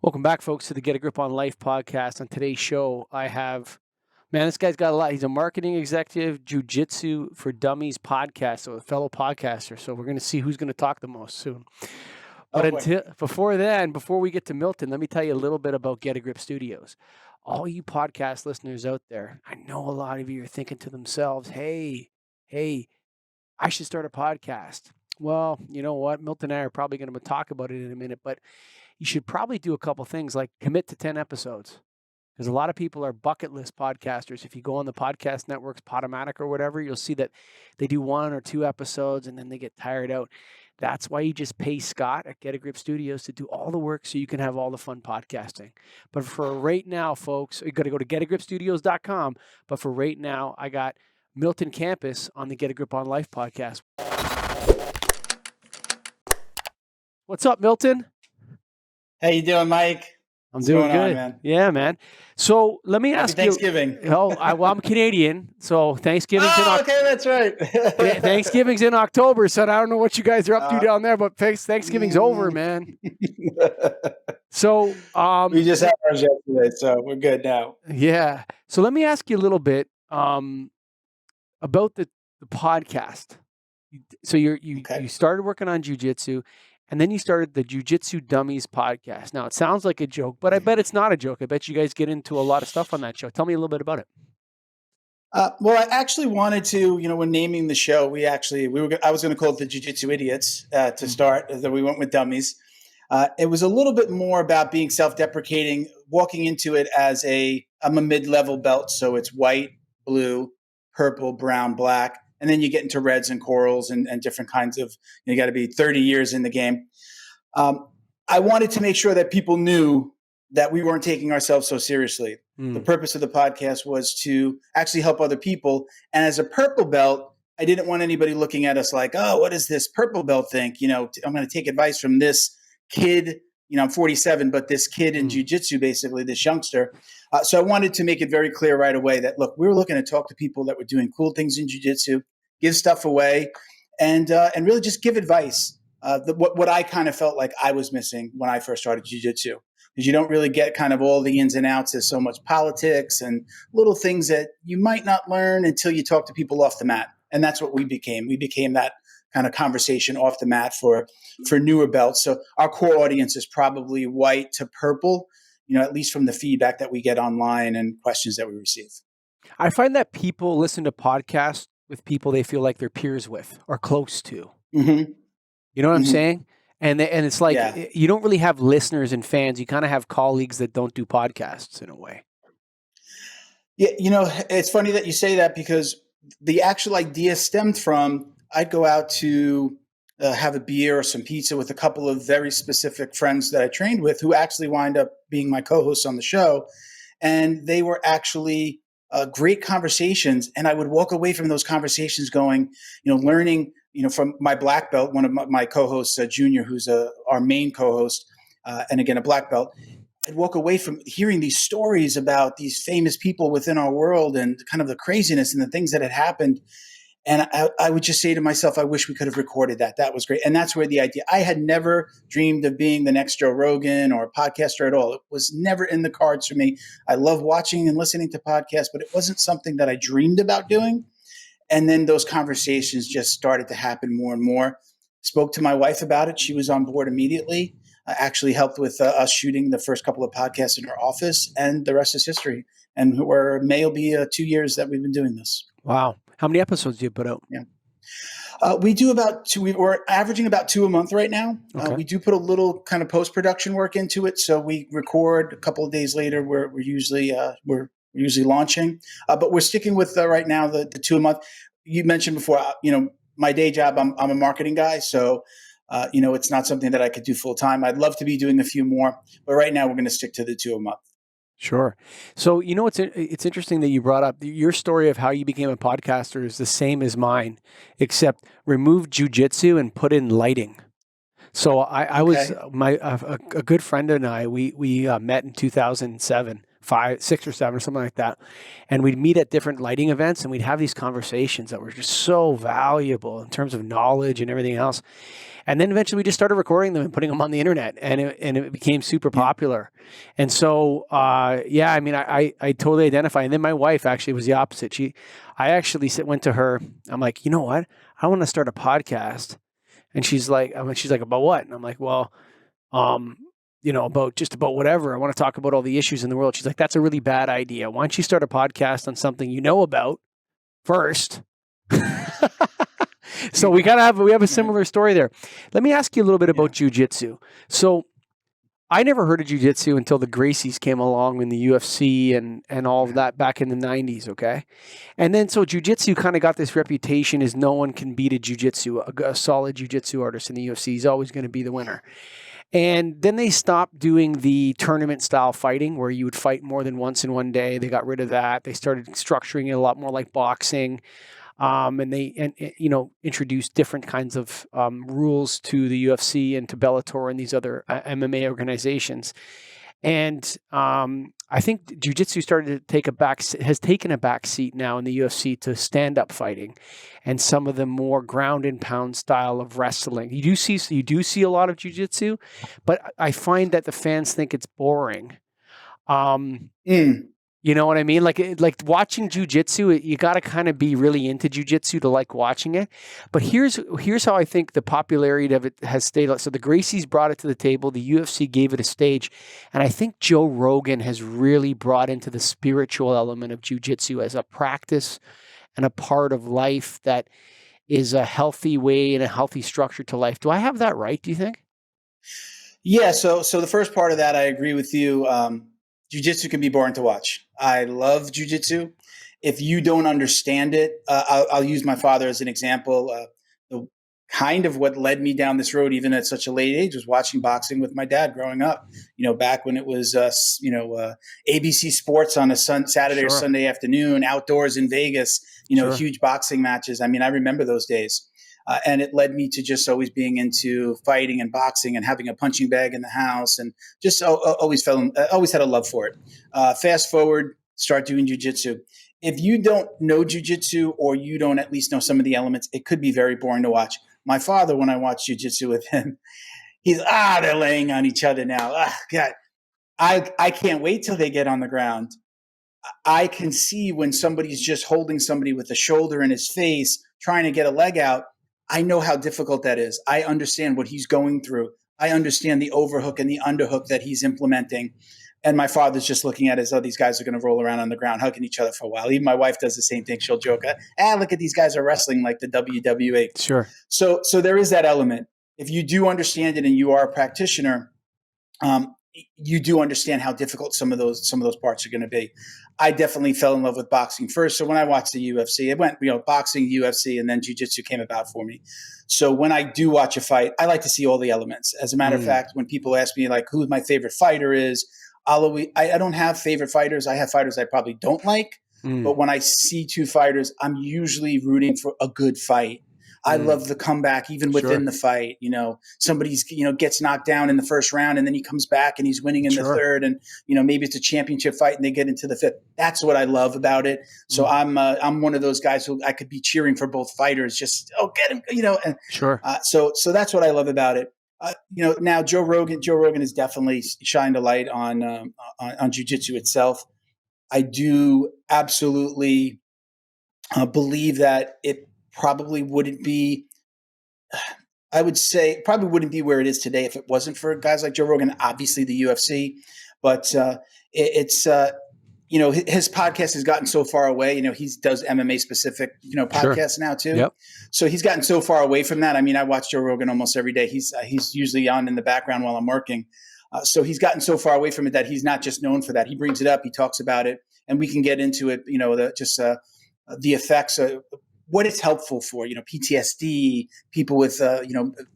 Welcome back, folks, to the Get a Grip on Life podcast. On today's show, I have, this guy's got a lot. He's a marketing executive, Jiu-Jitsu for Dummies podcast, so a fellow podcaster. So we're going to see who's going to talk the most soon. But before we get to Milton, let me tell you a little bit about Get a Grip Studios. All you podcast listeners out there, I know a lot of you are thinking to themselves, hey, I should start a podcast. Well, you know what? Milton and I are probably going to talk about it in a minute, but you should probably do a couple things like commit to 10 episodes. Because a lot of people are bucket list podcasters. If you go on the podcast networks, Podomatic or whatever, you'll see that they do 1 or 2 episodes and then they get tired out. That's why you just pay Scott at Get a Grip Studios to do all the work so you can have all the fun podcasting. But for right now, folks, you got to go to getagripstudios.com. But for right now, I got Milton Campis on the Get a Grip on Life podcast. What's up, Milton? How you doing, Mike? I'm doing good, man. Yeah, man. So let me ask you. Thanksgiving. I'm Canadian, so Thanksgiving's in October. Okay, that's right. Thanksgiving's in October, so I don't know what you guys are up to down there, but Thanksgiving's over, man. So we just had ours yesterday, so we're good now. Yeah. So let me ask you a little bit about the podcast. So you started working on jiu-jitsu. And then you started the Jiu-Jitsu Dummies podcast. Now, it sounds like a joke, but I bet it's not a joke. I bet you guys get into a lot of stuff on that show. Tell me a little bit about it. Well, I actually wanted to, when naming the show, I was going to call it the Jiu-Jitsu Idiots to start. Then we went with Dummies. It was a little bit more about being self-deprecating, walking into it as I'm a mid-level belt. So it's white, blue, purple, brown, black. And then you get into reds and corals and different kinds of, you got to be 30 years in the game. I wanted to make sure that people knew that we weren't taking ourselves so seriously. The purpose of the podcast was to actually help other people. And as a purple belt, I didn't want anybody looking at us like, oh, what does this purple belt think? I'm going to take advice from this kid. I'm 47, but this kid in jiu-jitsu, basically, this youngster. So I wanted to make it very clear right away that, look, we were looking to talk to people that were doing cool things in jiu-jitsu, give stuff away, and really just give advice. What I kind of felt like I was missing when I first started jiu-jitsu, because you don't really get kind of all the ins and outs. There's so much politics and little things that you might not learn until you talk to people off the mat. And that's what we became. We became that kind of conversation off the mat for newer belts. So our core audience is probably white to purple, at least from the feedback that we get online and questions that we receive. I find that people listen to podcasts with people they feel like they're peers with or close to. Mm-hmm. You know what I'm saying? And it's like you don't really have listeners and fans. You kind of have colleagues that don't do podcasts in a way. Yeah, it's funny that you say that, because the actual idea stemmed from, I'd go out to have a beer or some pizza with a couple of very specific friends that I trained with, who actually wind up being my co-hosts on the show. And they were actually great conversations. And I would walk away from those conversations going, learning, from my black belt, one of my co-hosts, Junior, who's our main co-host, and again, a black belt. I'd walk away from hearing these stories about these famous people within our world and kind of the craziness and the things that had happened. And I would just say to myself, I wish we could have recorded that. That was great. And that's where the idea, I had never dreamed of being the next Joe Rogan or a podcaster at all. It was never in the cards for me. I love watching and listening to podcasts, but it wasn't something that I dreamed about doing. And then those conversations just started to happen more and more. Spoke to my wife about it. She was on board immediately. Actually helped with us shooting the first couple of podcasts in her office, and the rest is history. And May will be 2 years that we've been doing this. Wow. How many episodes do you put out? Yeah. We do about 2. We're averaging about 2 a month right now. Okay. We do put a little kind of post-production work into it. So we record a couple of days later. We're usually launching, but we're sticking with right now the 2 a month. You mentioned before, my day job, I'm a marketing guy. So, it's not something that I could do full time. I'd love to be doing a few more, but right now we're going to stick to the 2 a month. Sure. So, it's interesting that you brought up your story of how you became a podcaster is the same as mine, except remove jiu-jitsu and put in lighting. So I was a good friend and I, we met in 2007, 5, 6 or 7 or something like that. And we'd meet at different lighting events and we'd have these conversations that were just so valuable in terms of knowledge and everything else. And then eventually we just started recording them and putting them on the internet, and it became super popular. And so, I mean, I totally identify. And then my wife actually was the opposite. I actually went to her. I'm like, you know what? I want to start a podcast. And she's like, about what? And I'm like, well, about whatever. I want to talk about all the issues in the world. She's like, that's a really bad idea. Why don't you start a podcast on something you know about first? So we have a similar story there. Let me ask you a little bit about jiu-jitsu. So I never heard of jiu-jitsu until the Gracies came along in the UFC and all of that back in the 90s, okay? And then so jiu-jitsu kind of got this reputation as no one can beat a solid jiu-jitsu artist in the UFC. He's always going to be the winner. And then they stopped doing the tournament style fighting where you would fight more than once in one day. They got rid of that. They started structuring it a lot more like boxing. And they introduced different kinds of rules to the UFC and to Bellator and these other MMA organizations. And I think jiu-jitsu has taken a back seat now in the UFC to stand-up fighting and some of the more ground and pound style of wrestling. You do see a lot of jiu-jitsu, but I find that the fans think it's boring. You know what I mean? Like watching jiu-jitsu, you got to kind of be really into jiu-jitsu to like watching it. But here's how I think the popularity of it has stayed. So the Gracies brought it to the table. The UFC gave it a stage. And I think Joe Rogan has really brought into the spiritual element of jiu-jitsu as a practice and a part of life that is a healthy way and a healthy structure to life. Do I have that right, do you think? Yeah. So the first part of that, I agree with you. Jiu-jitsu can be boring to watch. I love jiu-jitsu. If you don't understand it, I'll use my father as an example. The kind of what led me down this road, even at such a late age, was watching boxing with my dad growing up. Back when it was, ABC Sports on a Saturday or Sunday afternoon, outdoors in Vegas, huge boxing matches. I mean, I remember those days. And it led me to just always being into fighting and boxing and having a punching bag in the house, and just always had a love for it. Fast forward, start doing jiu-jitsu. If you don't know jiu-jitsu or you don't at least know some of the elements, it could be very boring to watch. My father, when I watched jiu-jitsu with him, they're laying on each other now. God, I can't wait till they get on the ground. I can see when somebody's just holding somebody with a shoulder in his face, trying to get a leg out. I know how difficult that is. I understand what he's going through. I understand the overhook and the underhook that he's implementing. And my father's just looking at it as, these guys are going to roll around on the ground, hugging each other for a while. Even my wife does the same thing. She'll joke, look at these guys are wrestling like the WWE. Sure. So there is that element. If you do understand it and you are a practitioner, you do understand how difficult some of those parts are going to be. I definitely fell in love with boxing first. So when I watched the UFC, it went, boxing, UFC, and then jiu-jitsu came about for me. So when I do watch a fight, I like to see all the elements. As a matter of fact, when people ask me like who my favorite fighter is, I don't have favorite fighters. I have fighters I probably don't like. But when I see two fighters, I'm usually rooting for a good fight. I love the comeback, even within the fight. Somebody's, gets knocked down in the first round and then he comes back and he's winning in the third. And, maybe it's a championship fight and they get into the fifth. That's what I love about it. So I'm one of those guys who I could be cheering for both fighters. Just, get him, And, so that's what I love about it. Now Joe Rogan has definitely shined a light on jiu-jitsu itself. I do absolutely believe that it probably wouldn't be, I would say, probably wouldn't be where it is today if it wasn't for guys like Joe Rogan, obviously the UFC. But his podcast has gotten so far away. He does MMA specific, podcasts now too. Yep. So he's gotten so far away from that. I mean, I watch Joe Rogan almost every day. He's usually on in the background while I'm working. So he's gotten so far away from it that he's not just known for that. He brings it up. He talks about it, and we can get into it. The effects of what it's helpful for. PTSD, people with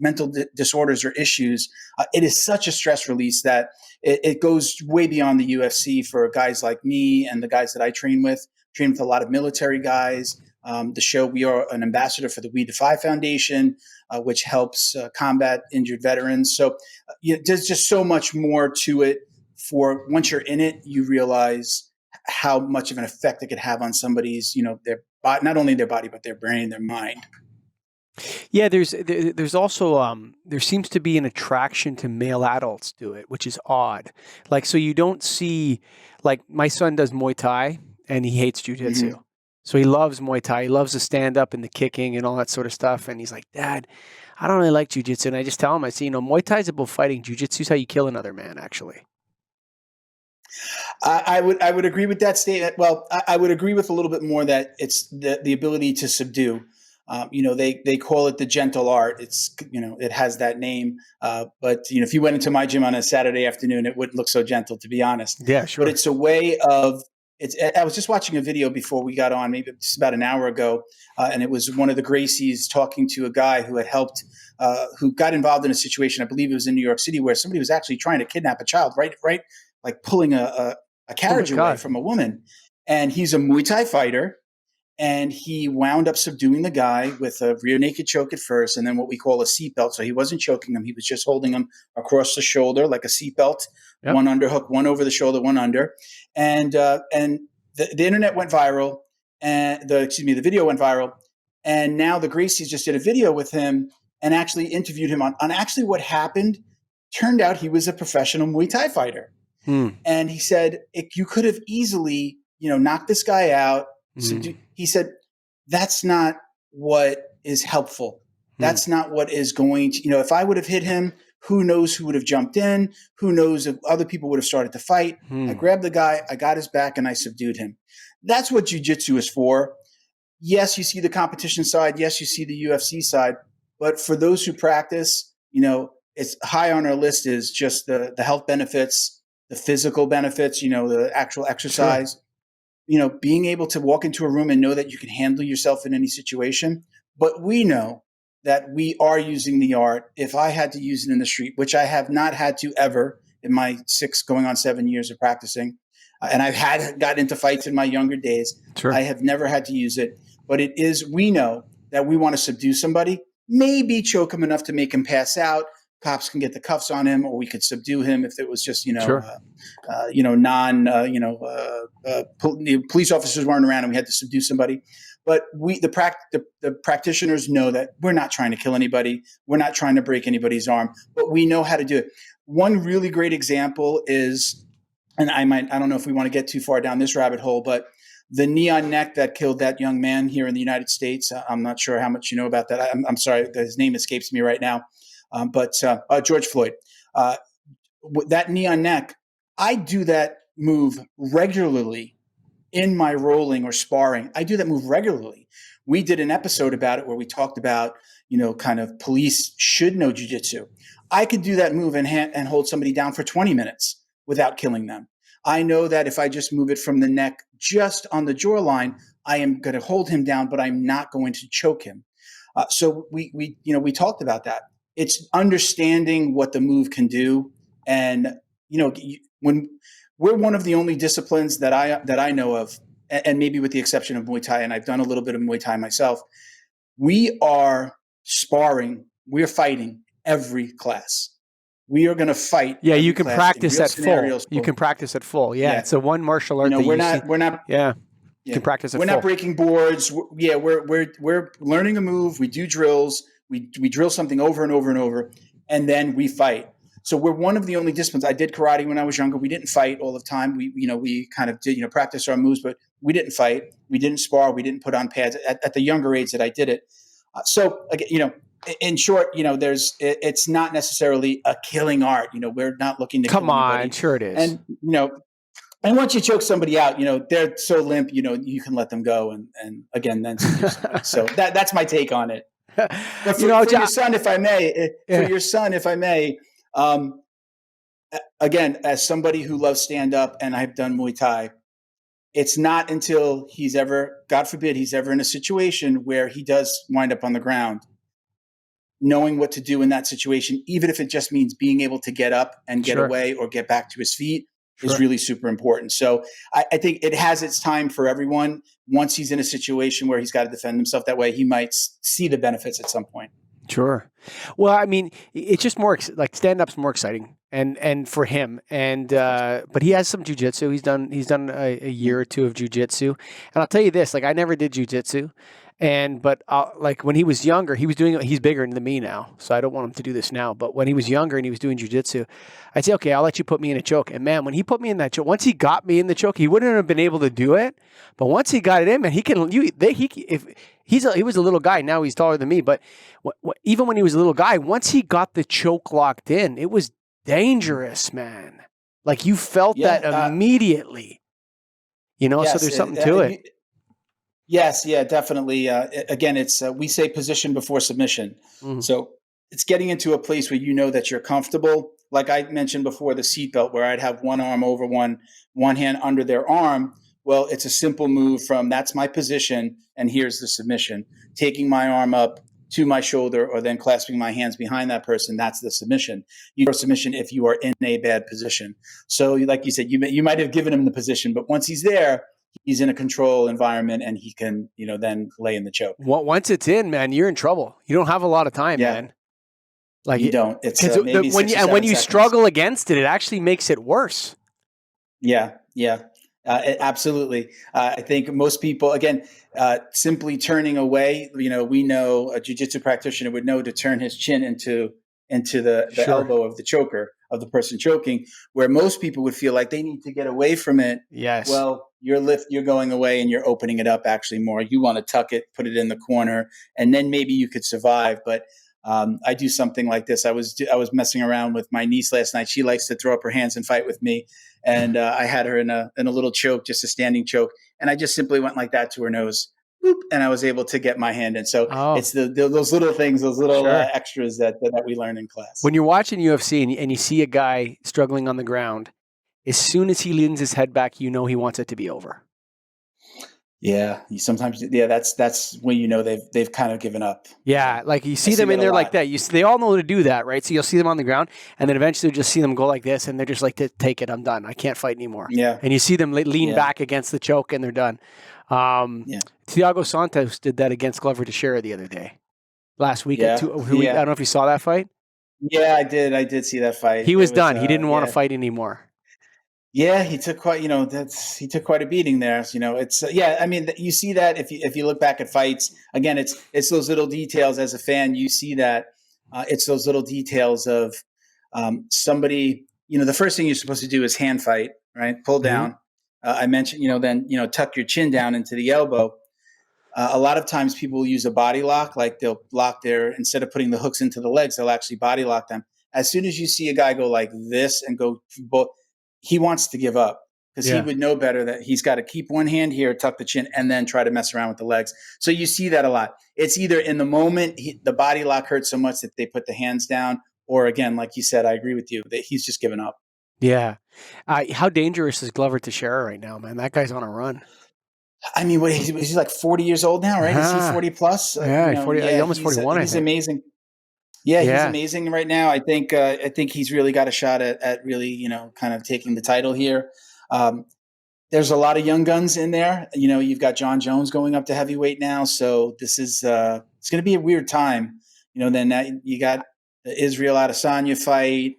mental disorders or issues. It is such a stress release that it goes way beyond the UFC for guys like me and the guys that I train with. Train with a lot of military guys. The show, we are an ambassador for the We Defy Foundation, which helps combat injured veterans. So there's just so much more to it for once you're in it, you realize how much of an effect it could have on somebody's, their body, not only their body, but their brain, their mind. Yeah, there's also there seems to be an attraction to male adults to it, which is odd. Like, so you don't see, like, my son does Muay Thai and he hates jujitsu. Mm-hmm. So he loves Muay Thai. He loves the stand up and the kicking and all that sort of stuff. And he's like, Dad, I don't really like jujitsu. And I just tell him, I say, Muay Thai is about fighting. Jujitsu is how you kill another man, actually. I would agree with that statement. Well, I would agree with a little bit more that it's the ability to subdue. They call it the gentle art. It's, it has that name. But if you went into my gym on a Saturday afternoon, it wouldn't look so gentle, to be honest. Yeah, sure. But it's a way of, I was just watching a video before we got on, maybe just about an hour ago. And it was one of the Gracies talking to a guy who had helped, who got involved in a situation, I believe it was in New York City, where somebody was actually trying to kidnap a child, right? Like pulling a carriage away from a woman. And he's a Muay Thai fighter. And he wound up subduing the guy with a rear naked choke at first, and then what we call a seatbelt. So he wasn't choking him. He was just holding him across the shoulder like a seatbelt, yep. One underhook, one over the shoulder, one under. And the internet went viral, and the video went viral. And now the Gracies just did a video with him and actually interviewed him on actually what happened. Turned out he was a professional Muay Thai fighter. And he said, you could have easily, knocked this guy out. He said, that's not what is helpful. That's not what is going to, if I would have hit him, who knows who would have jumped in? Who knows if other people would have started to fight? I grabbed the guy, I got his back, and I subdued him. That's what jiu-jitsu is for. Yes, you see the competition side. Yes, you see the UFC side. But for those who practice, it's high on our list is just the health benefits, the physical benefits, the actual exercise. Sure. Being able to walk into a room and know that you can handle yourself in any situation. But we know that we are using the art. If I had to use it in the street, which I have not had to ever in my 6 going on 7 years of practicing, and I've got into fights in my younger days. Sure. I have never had to use it. But we know that we want to subdue somebody, maybe choke him enough to make him pass out. Cops can get the cuffs on him, or we could subdue him if it was just, sure. Police officers weren't around and we had to subdue somebody. But the practitioners know that we're not trying to kill anybody. We're not trying to break anybody's arm, but we know how to do it. One really great example is, and I don't know if we want to get too far down this rabbit hole, but the knee on neck that killed that young man here in the United States. I'm not sure how much you know about that. I'm sorry, his name escapes me right now. But George Floyd, that knee on neck, I do that move regularly in my rolling or sparring. I do that move regularly. We did an episode about it where we talked about, kind of police should know jiu-jitsu. I could do that move and hold somebody down for 20 minutes without killing them. I know that if I just move it from the neck just on the jawline, I am going to hold him down, but I'm not going to choke him. So we talked about that. It's understanding what the move can do. And, when we're one of the only disciplines that I know of, and maybe with the exception of Muay Thai, and I've done a little bit of Muay Thai myself, we are sparring, we're fighting every class. We are going to fight. Yeah, you can practice at full. You can practice at full. Yeah, it's a one martial art. We're not. Yeah. You can practice at full. We're not breaking boards. We're learning a move. We do drills. We drill something over and over and over, and then we fight. So we're one of the only disciplines. I did karate when I was younger. We didn't fight all the time. We kind of did, practice our moves, but we didn't fight. We didn't spar. We didn't put on pads at the younger age that I did it. So again, in short, it's not necessarily a killing art. We're not looking to come kill on. anybody. Sure it is. And once you choke somebody out, they're so limp, you can let them go and again then subdue somebody. So that's my take on it. But for your son, if I may, again, as somebody who loves stand up and I've done Muay Thai, it's not until he's ever, God forbid, he's ever in a situation where he does wind up on the ground, knowing what to do in that situation, even if it just means being able to get up and get away or get back to his feet. Is really super important. So I think it has its time for everyone. Once he's in a situation where he's got to defend himself that way, he might see the benefits at some point. Sure. Well, I mean, it's just more like stand-up's more exciting. and for him. And but he has some jujitsu. He's done a year or two of jujitsu. And I'll tell you this, like I never did jujitsu. But like when he was younger, he's bigger than me now. So I don't want him to do this now. But when he was younger and he was doing jujitsu, I'd say, okay, I'll let you put me in a choke. And man, when he put me in that choke, once he got me in the choke, he wouldn't have been able to do it. But once he got it in, man, he was a little guy. Now he's taller than me. But even when he was a little guy, once he got the choke locked in, it was dangerous, man. Like you felt that immediately, Yes, so there's something to it. Yes, yeah, definitely. Again, it's we say position before submission. Mhm. So it's getting into a place where you know that you're comfortable. Like I mentioned before, the seatbelt, where I'd have one arm over one hand under their arm. Well, it's a simple move from that's my position, and here's the submission. Taking my arm up to my shoulder, or then clasping my hands behind that person. That's the submission. Your submission if you are in a bad position. So, like you said, you might have given him the position, but once he's there, he's in a control environment and he can, then lay in the choke. Once it's in, man, you're in trouble. You don't have a lot of time, man. Like you don't. It's maybe when you struggle against it, it actually makes it worse. Yeah. Absolutely. I think most people, again, simply turning away. We know a jiu-jitsu practitioner would know to turn his chin into the Sure. elbow of the choker, of the person choking, where most people would feel like they need to get away from it. Yes. Well, you're going away and you're opening it up actually more. You want to tuck it, put it in the corner, and then maybe you could survive. But I do something like this. I was messing around with my niece last night. She likes to throw up her hands and fight with me. And I had her in a little choke, just a standing choke. And I just simply went like that to her nose. Boop, and I was able to get my hand in. So it's those little things, those little extras that we learn in class. When you're watching UFC and you see a guy struggling on the ground, as soon as he leans his head back, he wants it to be over. Yeah, that's when they've kind of given up. Yeah, like you see them in there like that. They all know to do that, right? So you'll see them on the ground, and then eventually you'll just see them go like this, and they're just like, "Take it, I'm done. I can't fight anymore." Yeah, and you see them lean back against the choke, and they're done. Thiago Santos did that against Glover Teixeira the other day, last week. I don't know if you saw that fight. Yeah, I did. I did see that fight. He was done. He didn't want to fight anymore. Yeah, he took quite. He took quite a beating there. It's I mean, you see that if you look back at fights again, it's those little details. As a fan, you see that it's those little details of somebody. The first thing you're supposed to do is hand fight, right? Pull down. I mentioned, then tuck your chin down into the elbow. A lot of times people will use a body lock, like they'll lock instead of putting the hooks into the legs, they'll actually body lock them. As soon as you see a guy go like this and go both, he wants to give up because he would know better that he's got to keep one hand here, tuck the chin, and then try to mess around with the legs. So you see that a lot. It's either in the moment the body lock hurts so much that they put the hands down, or again, like you said, I agree with you that he's just given up. Yeah. How dangerous is Glover Teixeira right now, man? That guy's on a run. I mean, he's like 40 years old now, right? Is he 40 plus? Yeah, 40, almost 41. He's amazing. Yeah, he's amazing right now. I think he's really got a shot at really, kind of taking the title here. There's a lot of young guns in there. You've got John Jones going up to heavyweight now, so this is it's going to be a weird time. Then you got the Israel Adesanya fight,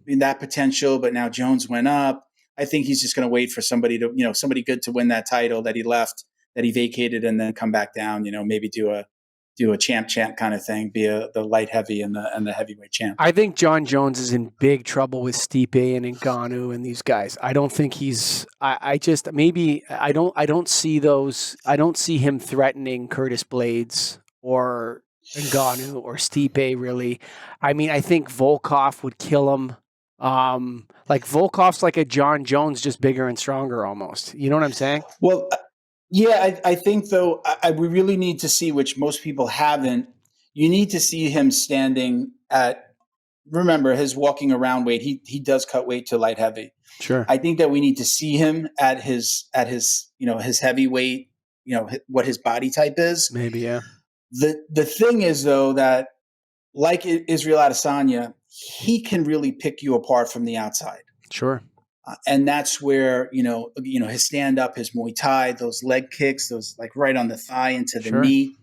that potential, but now Jones went up. I think he's just going to wait for somebody to, somebody good to win that title that he left, that he vacated, and then come back down. Maybe do a champ kind of thing, be the light heavy and the heavyweight champ. I think John Jones is in big trouble with Stipe and Ngannou and these guys. I don't think he's. I don't see those. I don't see him threatening Curtis Blades or Ngannou or Stipe really. I mean, I think Volkov would kill him. Like Volkov's like a John Jones, just bigger and stronger almost. You know what I'm saying? Well, yeah, I think though, we really need to see, which most people haven't, you need to see him standing remember his walking around weight. He does cut weight to light heavy. Sure. I think that we need to see him at his his heavyweight, what his body type is. Maybe, yeah. The thing is though, that like Israel Adesanya, he can really pick you apart from the outside. Sure. And that's where, his stand up, his Muay Thai, those leg kicks, those like right on the thigh into the knee.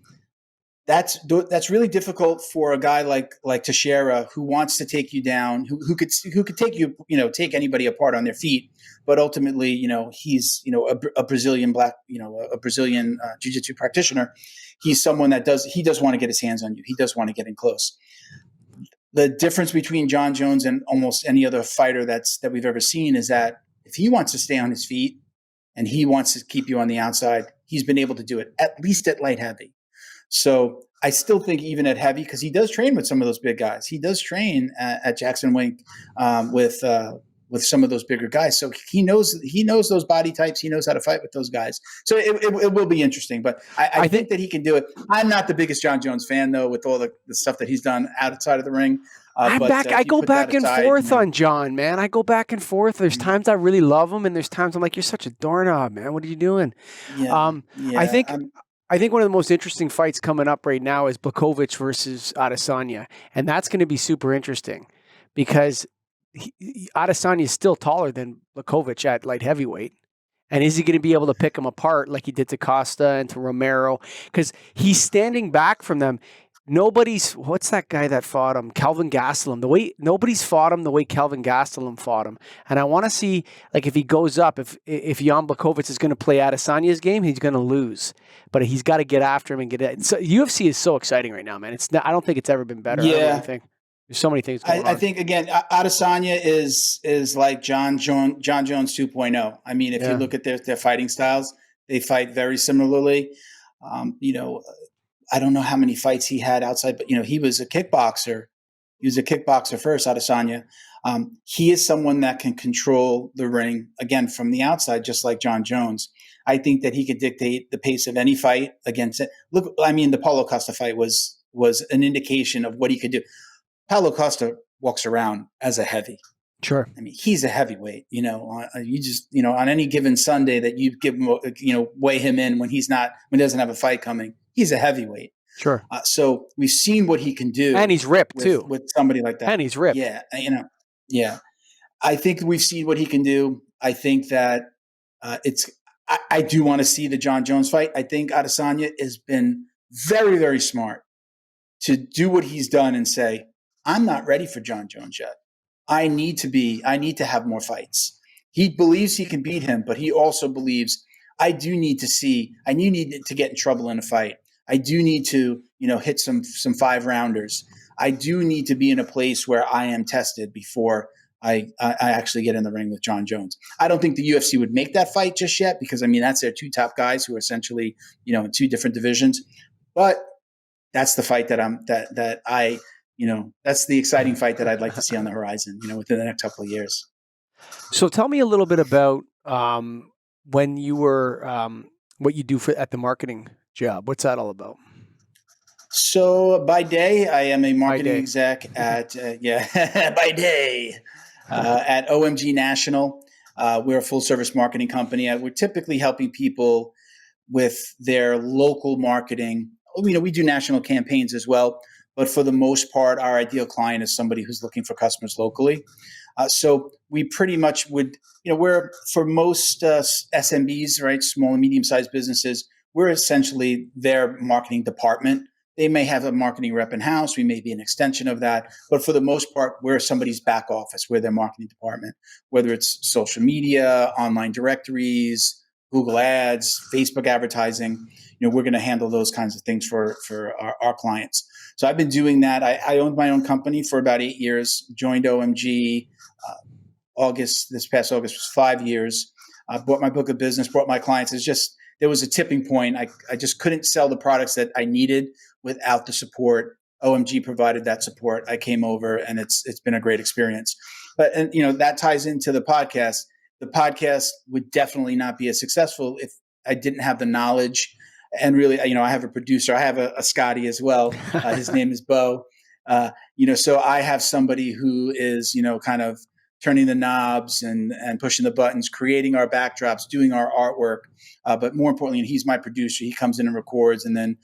that's really difficult for a guy like Teixeira, who wants to take you down, who could take you, take anybody apart on their feet, but ultimately, he's a Brazilian a Brazilian jiu-jitsu practitioner. He's someone that does want to get his hands on you. He does want to get in close. The difference between John Jones and almost any other fighter that we've ever seen is that if he wants to stay on his feet and he wants to keep you on the outside, he's been able to do it, at least at light heavy. So I still think even at heavy, because he does train with some of those big guys. He does train at Jackson Wink with some of those bigger guys. So he knows those body types. He knows how to fight with those guys. So it will be interesting. But I think that he can do it. I'm not the biggest John Jones fan, though, with all the stuff that he's done outside of the ring. I go back and forth on John, man. I go back and forth. There's times I really love him, and there's times I'm like, you're such a doorknob, man. What are you doing? I think one of the most interesting fights coming up right now is Blachowicz versus Adesanya. And that's going to be super interesting because Adesanya is still taller than Blachowicz at light heavyweight. And is he going to be able to pick him apart like he did to Costa and to Romero? Because he's standing back from them. What's that guy that fought him? Kelvin Gastelum. Nobody's fought him the way Kelvin Gastelum fought him. And I want to see, like, if he goes up, if Jan Blachowicz is going to play Adesanya's game, he's going to lose. But he's got to get after him and get it. So UFC is so exciting right now, man. I don't think it's ever been better. Yeah. I really think there's so many things going on. I think, again, Adesanya is like John Jones 2.0. I mean, if you look at their fighting styles, they fight very similarly. I don't know how many fights he had outside, but he was a kickboxer. He was a kickboxer first, Adesanya. He is someone that can control the ring, again, from the outside, just like John Jones. I think that he could dictate the pace of any fight against it. Look, I mean, the Paulo Costa fight was an indication of what he could do. Paulo Costa walks around as a heavy. Sure. I mean, he's a heavyweight. On any given Sunday that you give him, weigh him in when he doesn't have a fight coming, he's a heavyweight. Sure. So we've seen what he can do, and he's ripped too with somebody like that. And he's ripped. Yeah. Yeah. I think we've seen what he can do. I think that I do want to see the John Jones fight. I think Adesanya has been very, very smart to do what he's done and say, I'm not ready for John Jones yet. I need to have more fights. He believes he can beat him, but he also believes I need to get in trouble in a fight. I do need to, hit some 5-rounders. I do need to be in a place where I am tested before I actually get in the ring with John Jones. I don't think the UFC would make that fight just yet because, I mean, that's their two top guys who are essentially, in two different divisions. But that's the fight that's the exciting fight that I'd like to see on the horizon, within the next couple of years. So tell me a little bit about when you were, what you do at the marketing job. What's that all about? So by day, I am a marketing exec at, by day, at OMG National. We're a full service marketing company. We're typically helping people with their local marketing. We do national campaigns as well. But for the most part, our ideal client is somebody who's looking for customers locally. So we pretty much would, we're for most SMBs, right, small and medium-sized businesses, we're essentially their marketing department. They may have a marketing rep in-house. We may be an extension of that. But for the most part, we're somebody's back office. We're their marketing department, whether it's social media, online directories, Google ads, Facebook advertising. We're going to handle those kinds of things for our clients. So I've been doing that. I owned my own company for about 8 years, joined OMG. This past August was 5 years. Bought my book of business, brought my clients. There was a tipping point. I just couldn't sell the products that I needed without the support. OMG provided that support. I came over and it's been a great experience. But that ties into the podcast. The podcast would definitely not be as successful if I didn't have the knowledge. And really, I have a producer. I have a Scotty as well. His name is Bo. So I have somebody who is, kind of turning the knobs and pushing the buttons, creating our backdrops, doing our artwork. But more importantly, he's my producer. He comes in and records, and then,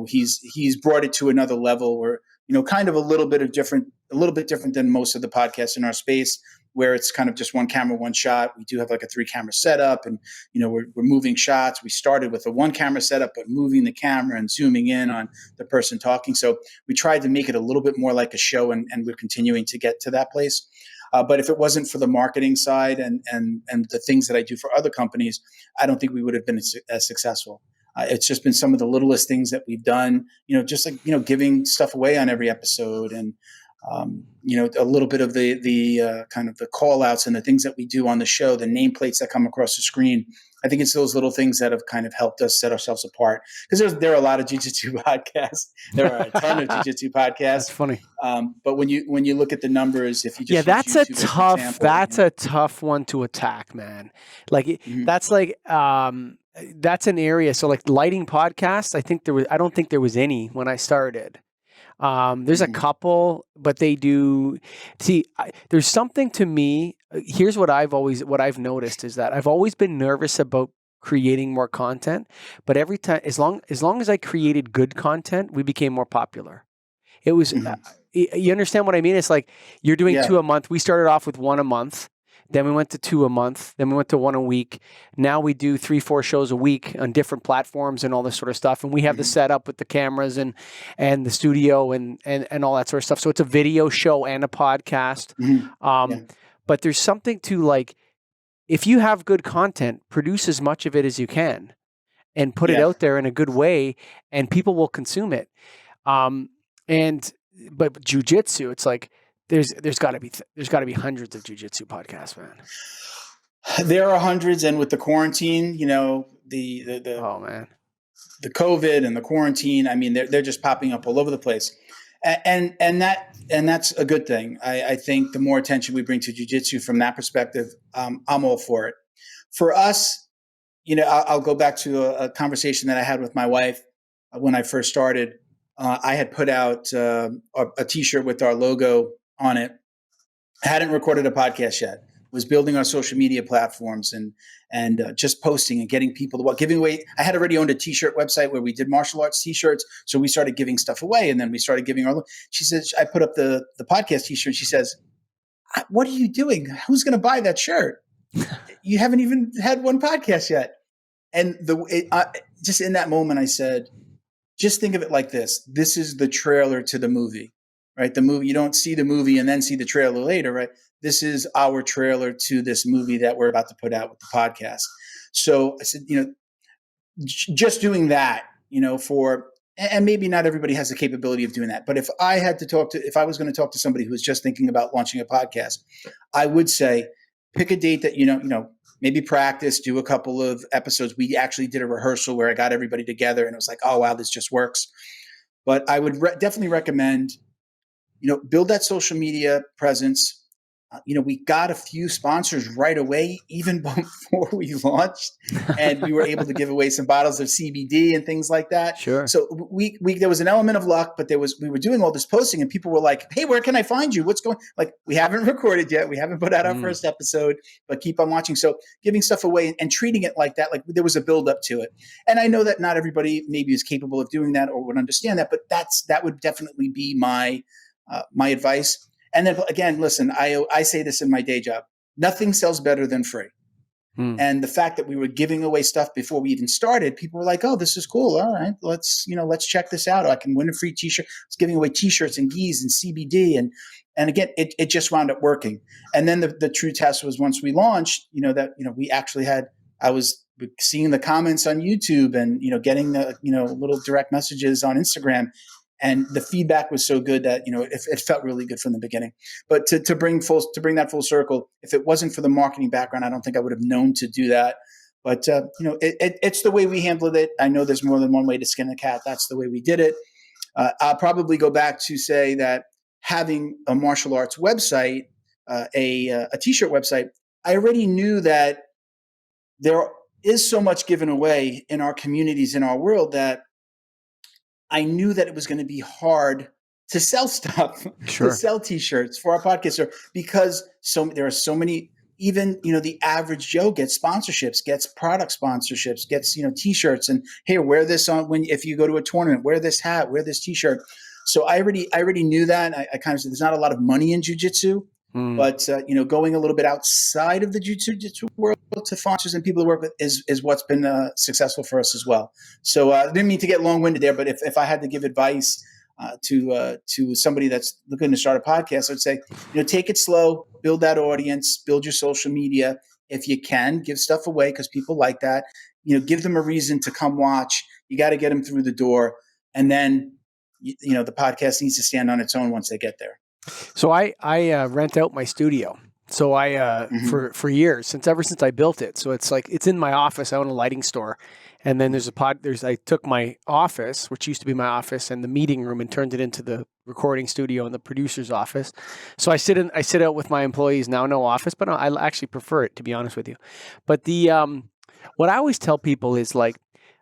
he's brought it to another level where, kind of a little bit different than most of the podcasts in our space, where it's kind of just one camera, one shot. We do have like a 3-camera setup, and we're moving shots. We started with a 1-camera setup, but moving the camera and zooming in on the person talking. So we tried to make it a little bit more like a show, and we're continuing to get to that place. But if it wasn't for the marketing side and the things that I do for other companies, I don't think we would have been as successful. It's just been some of the littlest things that we've done, just like, giving stuff away on every episode, and, a little bit of the kind of the call outs and the things that we do on the show, the nameplates that come across the screen. I think it's those little things that have kind of helped us set ourselves apart, because there are a lot of jiu-jitsu podcasts. There are a ton of jiu-jitsu podcasts. That's funny. But when you look at the numbers, if you just that's use a YouTube tough, as an example, that's a tough one to attack, man. Like that's like, that's an area. So like lighting podcasts, I don't think there was any when I started. There's a couple, but they do there's something to me. Here's what I've noticed is that I've always been nervous about creating more content, but every time, as long as I created good content, we became more popular. It was, you understand what I mean? It's like you're doing 2 a month. We started off with 1 a month. Then we went to 2 a month. Then we went to 1 a week. Now we do 3-4 shows a week on different platforms and all this sort of stuff. And we have the setup with the cameras and the studio and all that sort of stuff. So it's a video show and a podcast. But there's something to, like, if you have good content, produce as much of it as you can and put it out there in a good way, and people will consume it. But jiu-jitsu, it's like, there's got to be hundreds of jiu-jitsu podcasts, man. There are hundreds, and with the quarantine, the oh man, the COVID and the quarantine, I mean, they're just popping up all over the place, and that's a good thing. I think the more attention we bring to jiu-jitsu from that perspective, I'm all for it. For us, I'll go back to a conversation that I had with my wife when I first started. I had put out a T-shirt with our logo on it. I hadn't recorded a podcast yet. Was building our social media platforms and just posting and getting people giving away. I had already owned a T-shirt website where we did martial arts T-shirts, so we started giving stuff away, and then we started giving our. She says, I put up the podcast T-shirt. She says, "What are you doing? Who's going to buy that shirt? You haven't even had one podcast yet." And just in that moment, I said, "Just think of it like this. This is the trailer to the movie." Right? The movie, you don't see the movie and then see the trailer later, right? This is our trailer to this movie that we're about to put out with the podcast. So I said, just doing that, and maybe not everybody has the capability of doing that. But if I was going to talk to somebody who was just thinking about launching a podcast, I would say, pick a date that, maybe practice, do a couple of episodes. We actually did a rehearsal where I got everybody together and it was like, oh, wow, this just works. But I would definitely recommend, build that social media presence. We got a few sponsors right away, even before we launched, and we were able to give away some bottles of CBD and things like that. Sure. So there was an element of luck, but we were doing all this posting, and people were like, "Hey, where can I find you? What's going?" Like, we haven't recorded yet, we haven't put out our first episode, but keep on watching. So giving stuff away and treating it like that, like there was a build up to it. And I know that not everybody maybe is capable of doing that or would understand that, but that would definitely be my advice. And then again, listen, I say this in my day job, nothing sells better than free. And the fact that we were giving away stuff before we even started, people were like, oh, this is cool. All right, let's check this out. I can win a free T-shirt. I was giving away T-shirts and gis and CBD. And again, it just wound up working. And then the true test was once we launched, we actually I was seeing the comments on YouTube and, getting the, little direct messages on Instagram. And the feedback was so good that, it felt really good from the beginning. But to bring that full circle, if it wasn't for the marketing background, I don't think I would have known to do that. But, it's the way we handled it. I know there's more than one way to skin a cat. That's the way we did it. I'll probably go back to say that having a martial arts website, a T-shirt website, I already knew that there is so much given away in our communities, in our world, that I knew that it was going to be hard to sell stuff, to sell T-shirts for our podcast, because there are so many. Even the average Joe gets sponsorships, gets product sponsorships, gets T-shirts, and hey, wear this on if you go to a tournament, wear this hat, wear this T-shirt. So I already knew that. I kind of said there's not a lot of money in jiu-jitsu, But going a little bit outside of the jiu-jitsu world to sponsors and people to work with is what's been successful for us as well. So I didn't mean to get long-winded there, but if I had to give advice to somebody that's looking to start a podcast, I'd say, take it slow, build that audience, build your social media. If you can, give stuff away because people like that. Give them a reason to come watch. You got to get them through the door, and then the podcast needs to stand on its own once they get there. So I rent out my studio. So I for years ever since I built it. So it's like it's in my office. I own a lighting store, and then I took my office, which used to be my office, and the meeting room, and turned it into the recording studio and the producer's office. So I sit out with my employees now. No office, but I actually prefer it, to be honest with you. But the what I always tell people is, like,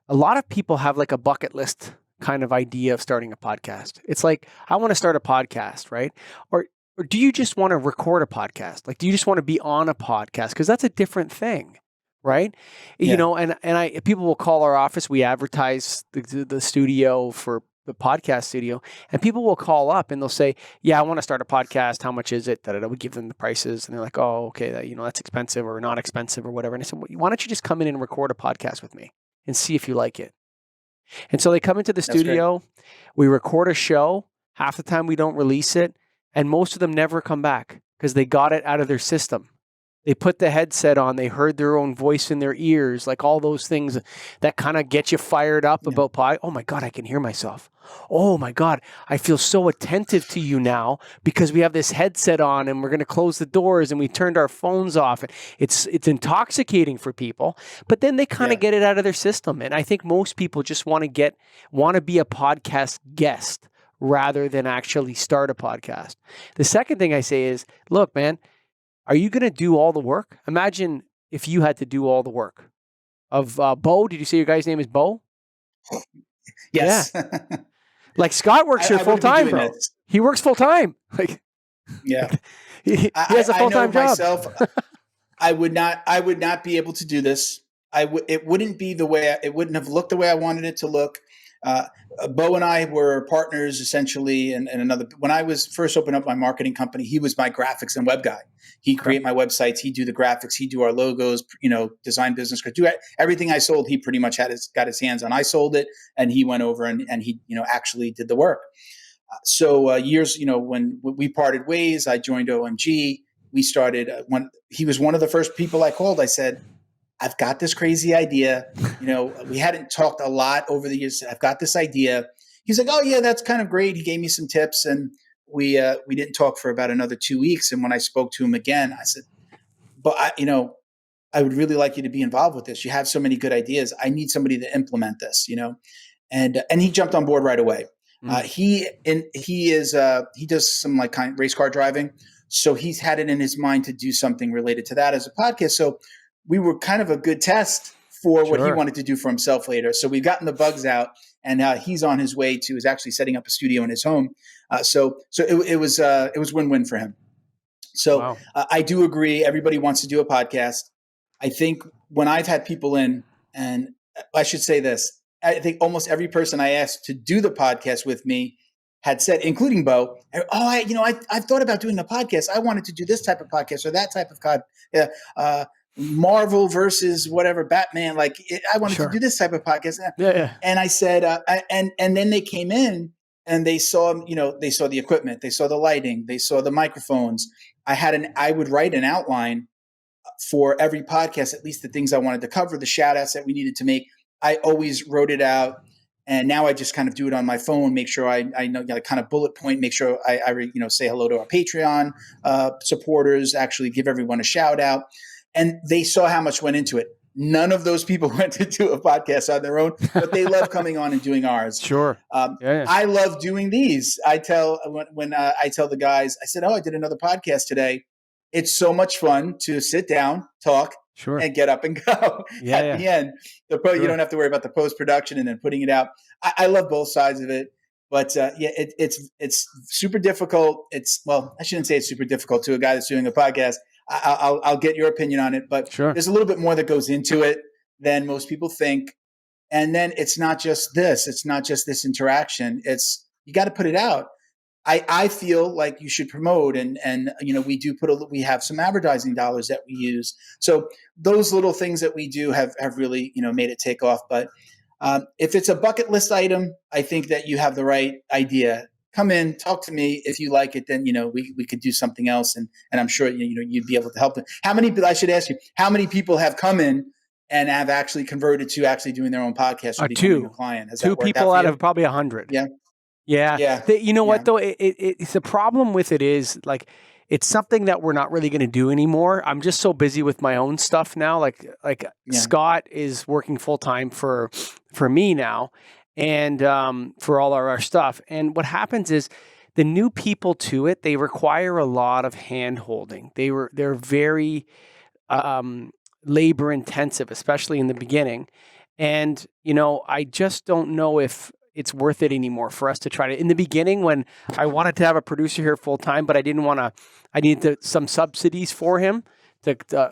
a lot of people have like a bucket list kind of idea of starting a podcast. It's like, I want to start a podcast, right? Or do you just want to record a podcast? Like, do you just want to be on a podcast? Because that's a different thing, right? Yeah. And people will call our office. We advertise the studio for the podcast studio, and people will call up and they'll say, yeah, I want to start a podcast. How much is it? We give them the prices, and they're like, oh, okay, that's expensive or not expensive or whatever. And I said, well, why don't you just come in and record a podcast with me and see if you like it? And so they come into the studio, we record a show. Half the time we don't release it, and most of them never come back because they got it out of their system. They put the headset on, they heard their own voice in their ears, like all those things that kind of get you fired up about oh my God, I can hear myself. Oh my God, I feel so attentive to you now because we have this headset on and we're going to close the doors and we turned our phones off. It's intoxicating for people, but then they kind of get it out of their system. And I think most people just want to be a podcast guest rather than actually start a podcast. The second thing I say is, look, man, are you going to do all the work? Imagine if you had to do all the work of Bo. Did you say your guy's name is Bo? Yes. Yeah. Like, Scott works here full time, bro. He works full time. Like, yeah, he has a full time job. Myself, I would not be able to do this. It wouldn't be the way. It wouldn't have looked the way I wanted it to look. Bo and I were partners essentially, and another. When I was first opened up my marketing company, he was my graphics and web guy. He'd create my websites, he'd do the graphics, he'd do our logos, design business cards, do everything I sold. He pretty much got his hands on. I sold it, and he went over and he actually did the work. So years, when we parted ways, I joined OMG. We started when he was one of the first people I called. I said, I've got this crazy idea. We hadn't talked a lot over the years. I've got this idea. He's like, oh yeah, that's kind of great. He gave me some tips, and we didn't talk for about another 2 weeks. And when I spoke to him again, I said, but I would really like you to be involved with this. You have so many good ideas. I need somebody to implement this, and he jumped on board right away. He does some race car driving. So he's had it in his mind to do something related to that as a podcast. So we were kind of a good test for what he wanted to do for himself later. So we've gotten the bugs out, and he's on his way to is actually setting up a studio in his home. So it was win-win for him. So I do agree. Everybody wants to do a podcast. I think when I've had people in, and I should say this, I think almost every person I asked to do the podcast with me had said, including Bo, I've thought about doing a podcast. I wanted to do this type of podcast or that type of Marvel versus whatever, Batman. I wanted to do this type of podcast. Yeah. And I said, and then they came in and they saw the equipment, they saw the lighting, they saw the microphones. I would write an outline for every podcast, at least the things I wanted to cover, the shout outs that we needed to make. I always wrote it out. And now I just kind of do it on my phone, make sure I know, kind of bullet point, make sure I say hello to our Patreon supporters, actually give everyone a shout out. And they saw how much went into it. None of those people went to do a podcast on their own, but they love coming on and doing ours. Sure. I love doing these. I tell when I tell the guys, I said, I did another podcast today. It's so much fun to sit down, talk, and get up and go at the end. You don't have to worry about the post-production and then putting it out. I love both sides of it, but it's super difficult. I shouldn't say it's super difficult to a guy that's doing a podcast. I'll get your opinion on it, but there's a little bit more that goes into it than most people think. And then it's not just this interaction. You got to put it out. I feel like you should promote, and we have some advertising dollars that we use. So those little things that we do have really made it take off. But if it's a bucket list item, I think that you have the right idea. Come in, talk to me. If you like it, then we could do something else, and I'm sure you'd be able to help them. I should ask you, how many people have come in and have actually converted to actually doing their own podcast or becoming a client? Has two that worked people out out of probably 100. Yeah. Yeah. Yeah. You know what though? It's the problem with it is like, it's something that we're not really going to do anymore. I'm just so busy with my own stuff now. Like Scott is working full time for me now, and for all our stuff. And what happens is the new people to it, they require a lot of hand holding. They're very labor intensive, especially in the beginning. And I just don't know if it's worth it anymore for us to try to. In the beginning, when I wanted to have a producer here full time, but I didn't want to. I needed some subsidies for him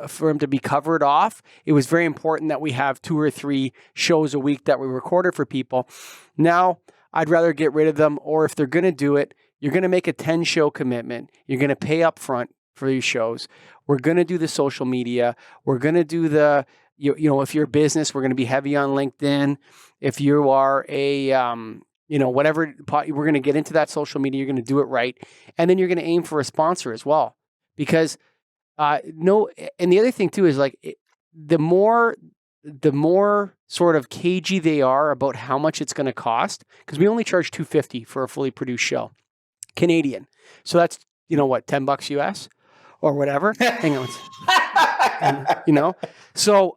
for him to be covered off. It was very important that we have 2 or 3 shows a week that we recorded for people. Now, I'd rather get rid of them, or if they're going to do it, you're going to make a 10-show commitment. You're going to pay up front for these shows. We're going to do the social media. We're going to do the, if you're a business, we're going to be heavy on LinkedIn. If you are a, whatever, we're going to get into that social media. You're going to do it right. And then you're going to aim for a sponsor as well. Because, and the other thing too is like, the more sort of cagey they are about how much it's going to cost, because we only charge $250 for a fully produced show, Canadian. So that's, $10 US or whatever. Hang on. So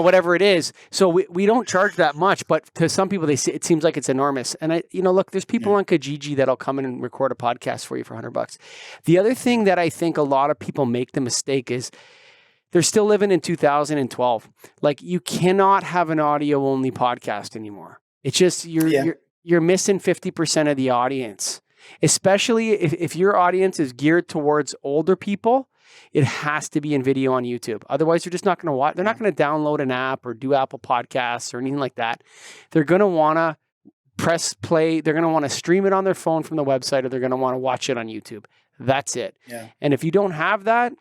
whatever it is. So we don't charge that much, but to some people it seems like it's enormous. And look, there's people on Kijiji that'll come in and record a podcast for you for $100. The other thing that I think a lot of people make the mistake is they're still living in 2012. Like, you cannot have an audio only podcast anymore. It's just you're missing 50% of the audience. Especially if your audience is geared towards older people, it has to be in video on YouTube. Otherwise, you're just not going to watch. They're not going to download an app or do Apple Podcasts or anything like that. They're going to want to press play. They're going to want to stream it on their phone from the website, or they're going to want to watch it on YouTube. That's it. Yeah. And if you don't have that,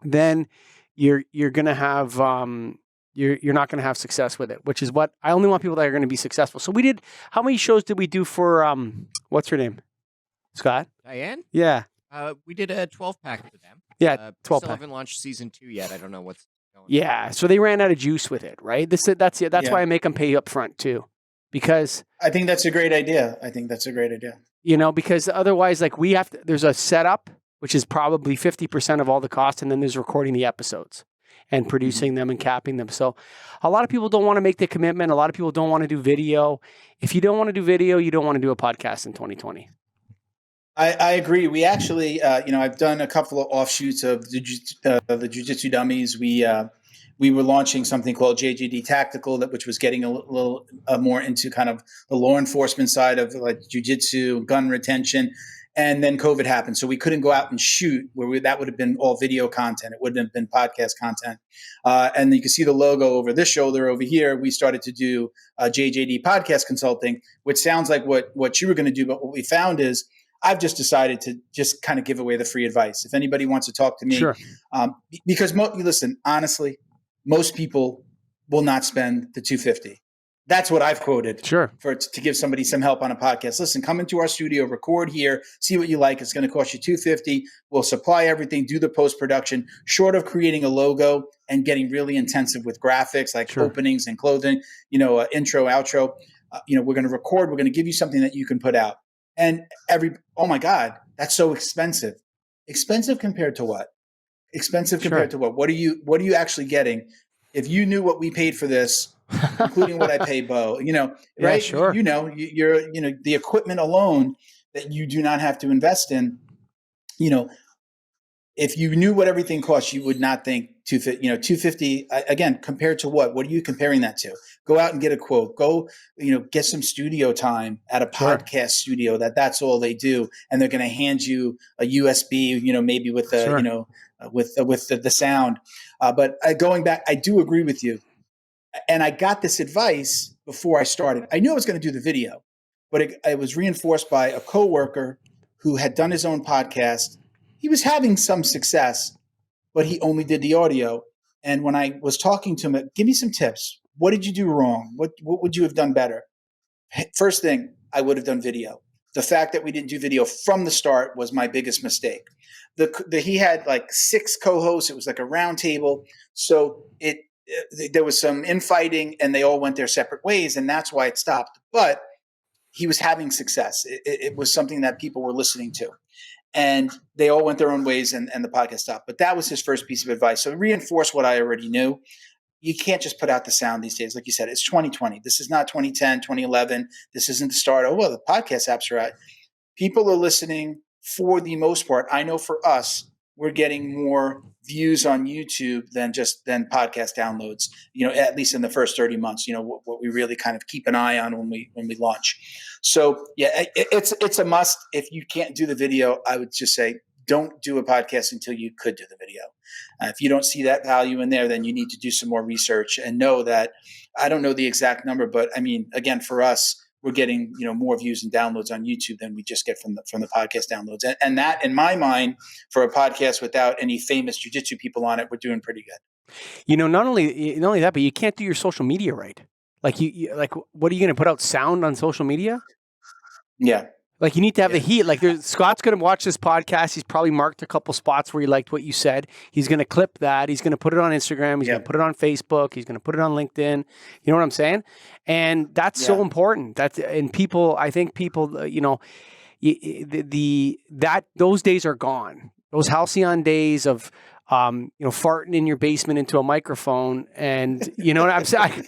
then you're going to have you're not going to have success with it. Which is what I only want people that are going to be successful. So we did. How many shows did we do for what's her name? Scott? Diane? Yeah. We did a 12-pack for them. Yeah, 12-pack. Still haven't launched season 2 yet. I don't know what's going on. Yeah, so they ran out of juice with it, right? That's why I make them pay up front too, because I think that's a great idea. Because otherwise, like, there's a setup, which is probably 50% of all the cost, and then there's recording the episodes and producing them and capping them. So a lot of people don't want to make the commitment. A lot of people don't want to do video. If you don't want to do video, you don't want to do a podcast in 2020. I agree. We actually, I've done a couple of offshoots of the Jiu-Jitsu Dummies. We were launching something called JJD Tactical, which was getting a little more into kind of the law enforcement side of like Jiu-Jitsu, gun retention. And then COVID happened. So we couldn't go out and shoot that would have been all video content. It wouldn't have been podcast content. And you can see the logo over this shoulder over here. We started to do JJD podcast consulting, which sounds like what you were going to do. But what we found is, I've just decided to just kind of give away the free advice. If anybody wants to talk to me, sure. Because listen, honestly, most people will not spend the $250. That's what I've quoted. Sure. To give somebody some help on a podcast. Listen, come into our studio, record here, see what you like. It's going to cost you $250. We'll supply everything, do the post-production, short of creating a logo and getting really intensive with graphics like openings and clothing, intro, outro. We're going to record. We're going to give you something that you can put out. And oh my God, that's so expensive. Expensive compared to what? Expensive compared to what? What are you actually getting? If you knew what we paid for this, including what I pay Bo, right? Yeah, sure. You're the equipment alone that you do not have to invest in, if you knew what everything costs, you would not think $250 again, compared to what? What are you comparing that to? Go out and get a quote. Go, get some studio time at a podcast studio that's all they do. And they're going to hand you a USB, maybe with the, with the sound. But going back, I do agree with you. And I got this advice before I started. I knew I was going to do the video, but it was reinforced by a coworker who had done his own podcast. He was having some success, but he only did the audio. And when I was talking to him, give me some tips. What did you do wrong? What would you have done better? First thing, I would have done video. The fact that we didn't do video from the start was my biggest mistake. He had like 6 co-hosts. It was like a round table. So there was some infighting and they all went their separate ways. And that's why it stopped. But he was having success. It was something that people were listening to. And they all went their own ways and the podcast stopped. But that was his first piece of advice. So reinforce what I already knew. You can't just put out the sound these days. Like you said, it's 2020. This is not 2010, 2011. This isn't the start. Oh, well, the podcast apps are out. People are listening for the most part. I know for us, we're getting more views on YouTube than podcast downloads, at least in the first 30 months, what we really kind of keep an eye on when we launch. So yeah, it's a must. If you can't do the video, I would just say, don't do a podcast until you could do the video. If you don't see that value in there, then you need to do some more research and know that I don't know the exact number, but I mean, again, for us, we're getting, more views and downloads on YouTube than we just get from the podcast downloads. And that, in my mind, for a podcast without any famous jiu-jitsu people on it, we're doing pretty good. Not only that, but you can't do your social media right. Like what are you going to put out sound on social media? Yeah. Like you need to have the heat. Like Scott's going to watch this podcast. He's probably marked a couple spots where he liked what you said. He's going to clip that. He's going to put it on Instagram. He's going to put it on Facebook. He's going to put it on LinkedIn. You know what I'm saying? And that's so important. I think people, those days are gone. Those halcyon days of, farting in your basement into a microphone and, you know what I'm saying?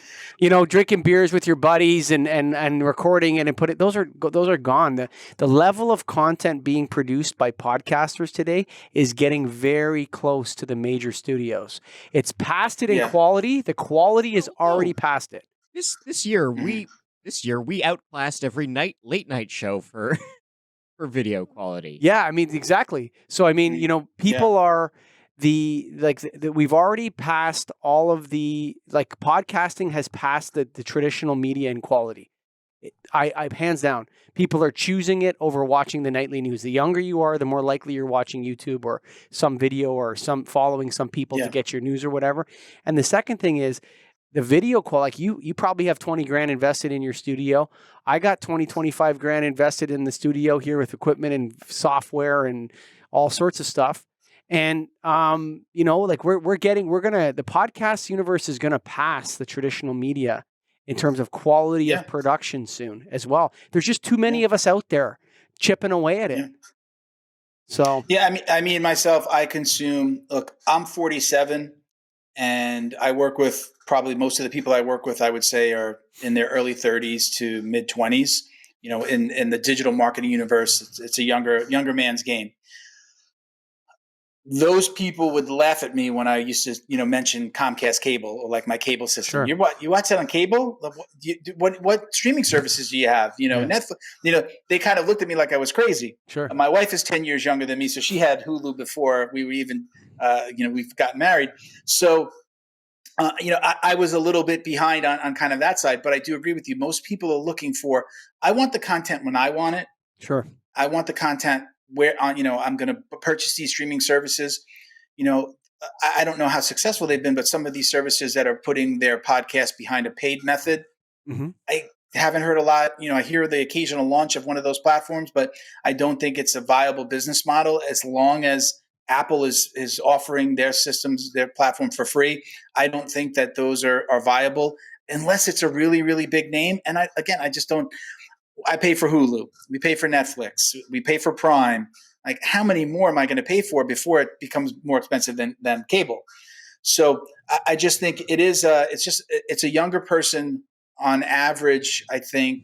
Drinking beers with your buddies and recording it and those are gone. The level of content being produced by podcasters today is getting very close to the major studios. It's past it in quality. The quality is already past it. This year we outclassed every late night show for video quality. Yeah, I mean, exactly. So I mean, people are we've already passed all of podcasting has passed the traditional media in quality. I hands down, people are choosing it over watching the nightly news. The younger you are, the more likely you're watching YouTube or some video or following some people to get your news or whatever. And the second thing is the video quality. Like you probably have 20 grand invested in your studio. I got 25 grand invested in the studio here with equipment and software and all sorts of stuff. And, the podcast universe is going to pass the traditional media in terms of quality of production soon as well. There's just too many of us out there chipping away at it. Yeah. So, I mean, myself, I'm 47 and I work with probably most of the people I work with, I would say are in their early 30s to mid 20s, in the digital marketing universe. It's a younger man's game. Those people would laugh at me when I used to, mention Comcast cable or like my cable system. Sure. You watch that on cable? What streaming services do you have? Netflix. They kind of looked at me like I was crazy. Sure. My wife is 10 years younger than me, so she had Hulu before we were even, we've gotten married. So, I was a litlittle bit behind on kind of that side, but I do agree with you. Most people are looking for. I want the content when I want it. Sure. I want the content where I'm going to purchase these streaming services. I don't know how successful they've been, but some of these services that are putting their podcast behind a paid method, I haven't heard a lot. I hear the occasional launch of one of those platforms, but I don't think it's a viable business model as long as Apple is offering their systems, their platform for free. I don't think that those are viable unless it's a really, really big name. And I just don't. I pay for Hulu. We pay for Netflix. We pay for Prime. Like, how many more am I going to pay for before it becomes more expensive than cable? So I just think it is. It's a younger person on average. I think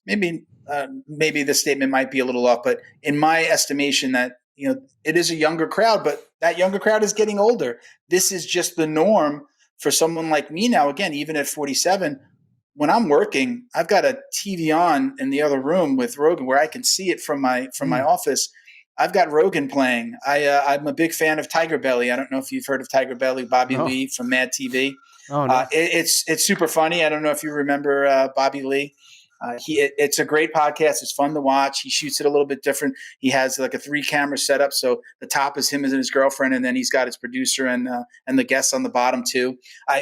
maybe the statement might be a little off, but in my estimation, that it is a younger crowd, but that younger crowd is getting older. This is just the norm for someone like me now. Again, even at 47. When I'm working, I've got a TV on in the other room with Rogan where I can see it from my office. I've got Rogan playing. I'm a big fan of Tiger Belly. I don't know if you've heard of Tiger Belly, Bobby Lee from Mad TV. Oh, no. It's super funny. I don't know if you remember Bobby Lee. It's a great podcast. It's fun to watch. He shoots it a little bit different. He has like a 3-camera setup. So the top is him and his girlfriend, and then he's got his producer and the guests on the bottom too.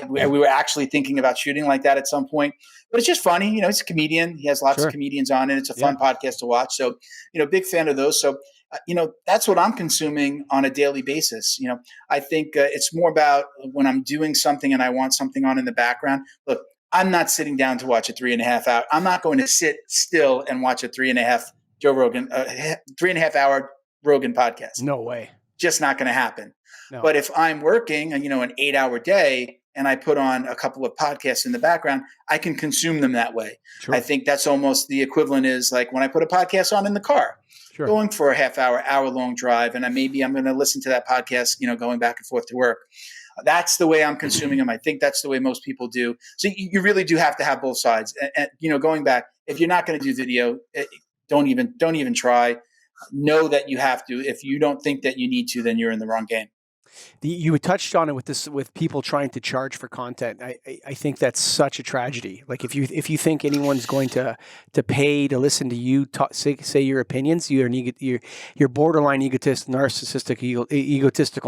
We were actually thinking about shooting like that at some point, but it's just funny. He's a comedian. He has lots of comedians on it. It's a fun podcast to watch. So, big fan of those. So, that's what I'm consuming on a daily basis. I think it's more about when I'm doing something and I want something on in the background. Look, I'm not sitting down to watch a 3.5 hour. I'm not going to sit still and watch a 3.5 hour Rogan podcast. No way. Just not going to happen. No. But if I'm working, an 8-hour day, and I put on a couple of podcasts in the background, I can consume them that way. Sure. I think that's almost the equivalent is like when I put a podcast on in the car, going for a hour-long drive, and I'm going to listen to that podcast, going back and forth to work. That's the way I'm consuming them. I think that's the way most people do. So you really do have to have both sides. And going back, if you're not going to do video, don't even try. Know that you have to. If you don't think that you need to, then you're in the wrong game. You touched on it with people trying to charge for content. I think that's such a tragedy. Like if you think anyone's going to pay to listen to you say your opinions, you're borderline egotistical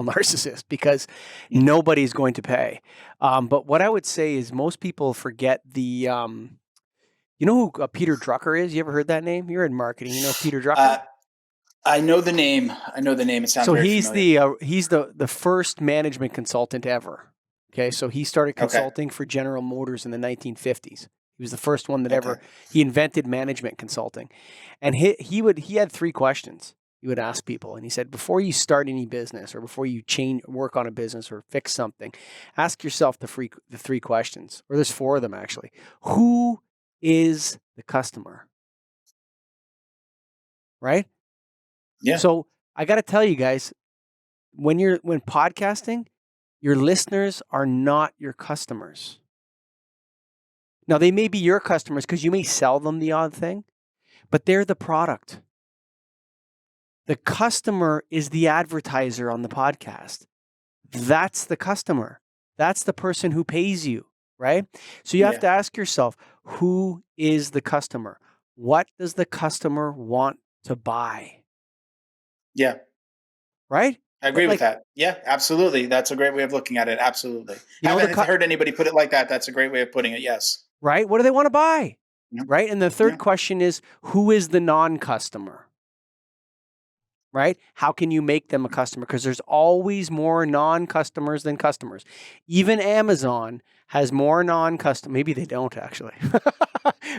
narcissist, because nobody's going to pay. But what I would say is most people forget the you know who Peter Drucker is? You ever heard that name? You're in marketing. You know Peter Drucker? I know the name. It sounds so very familiar. He's the first management consultant ever. Okay, so he started consulting for General Motors in the 1950s. He was the first one that he invented management consulting, and he had 3 questions he would ask people, and he said, before you start any business or before you work on a business or fix something, ask yourself the 3 questions, or there's 4 of them actually. Who is the customer? Right? Yeah. So I got to tell you guys, when podcasting, your listeners are not your customers. Now, they may be your customers because you may sell them the odd thing, but they're the product. The customer is the advertiser on the podcast. That's the customer. That's the person who pays you, right? So you have to ask yourself, who is the customer? What does the customer want to buy? Yeah. Right? I agree with that. Yeah, absolutely. That's a great way of looking at it. Absolutely. Haven't heard anybody put it like that. That's a great way of putting it. Yes. Right? What do they want to buy? Yeah. Right? And the third question is, who is the non-customer? Right? How can you make them a customer? Because there's always more non-customers than customers. Even Amazon has more non-customers. Maybe they don't actually.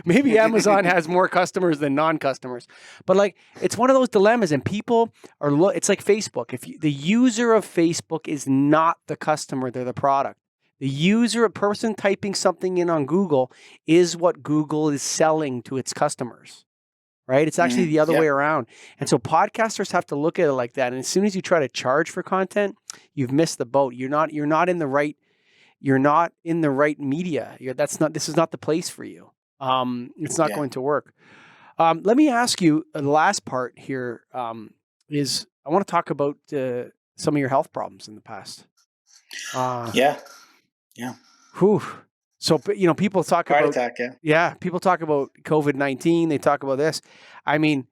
Maybe Amazon has more customers than non-customers. But like, it's one of those dilemmas, and people are. It's like Facebook. The user of Facebook is not the customer; they're the product. The user, a person typing something in on Google, is what Google is selling to its customers. Right? It's actually the other way around. And so podcasters have to look at it like that. And as soon as you try to charge for content, you've missed the boat. You're not in the right media. This is not the place for you. It's not going to work. Let me ask you, the last part here is I want to talk about some of your health problems in the past. Yeah. Whew. So, people talk about heart attack. People talk about COVID-19. They talk about this. I mean,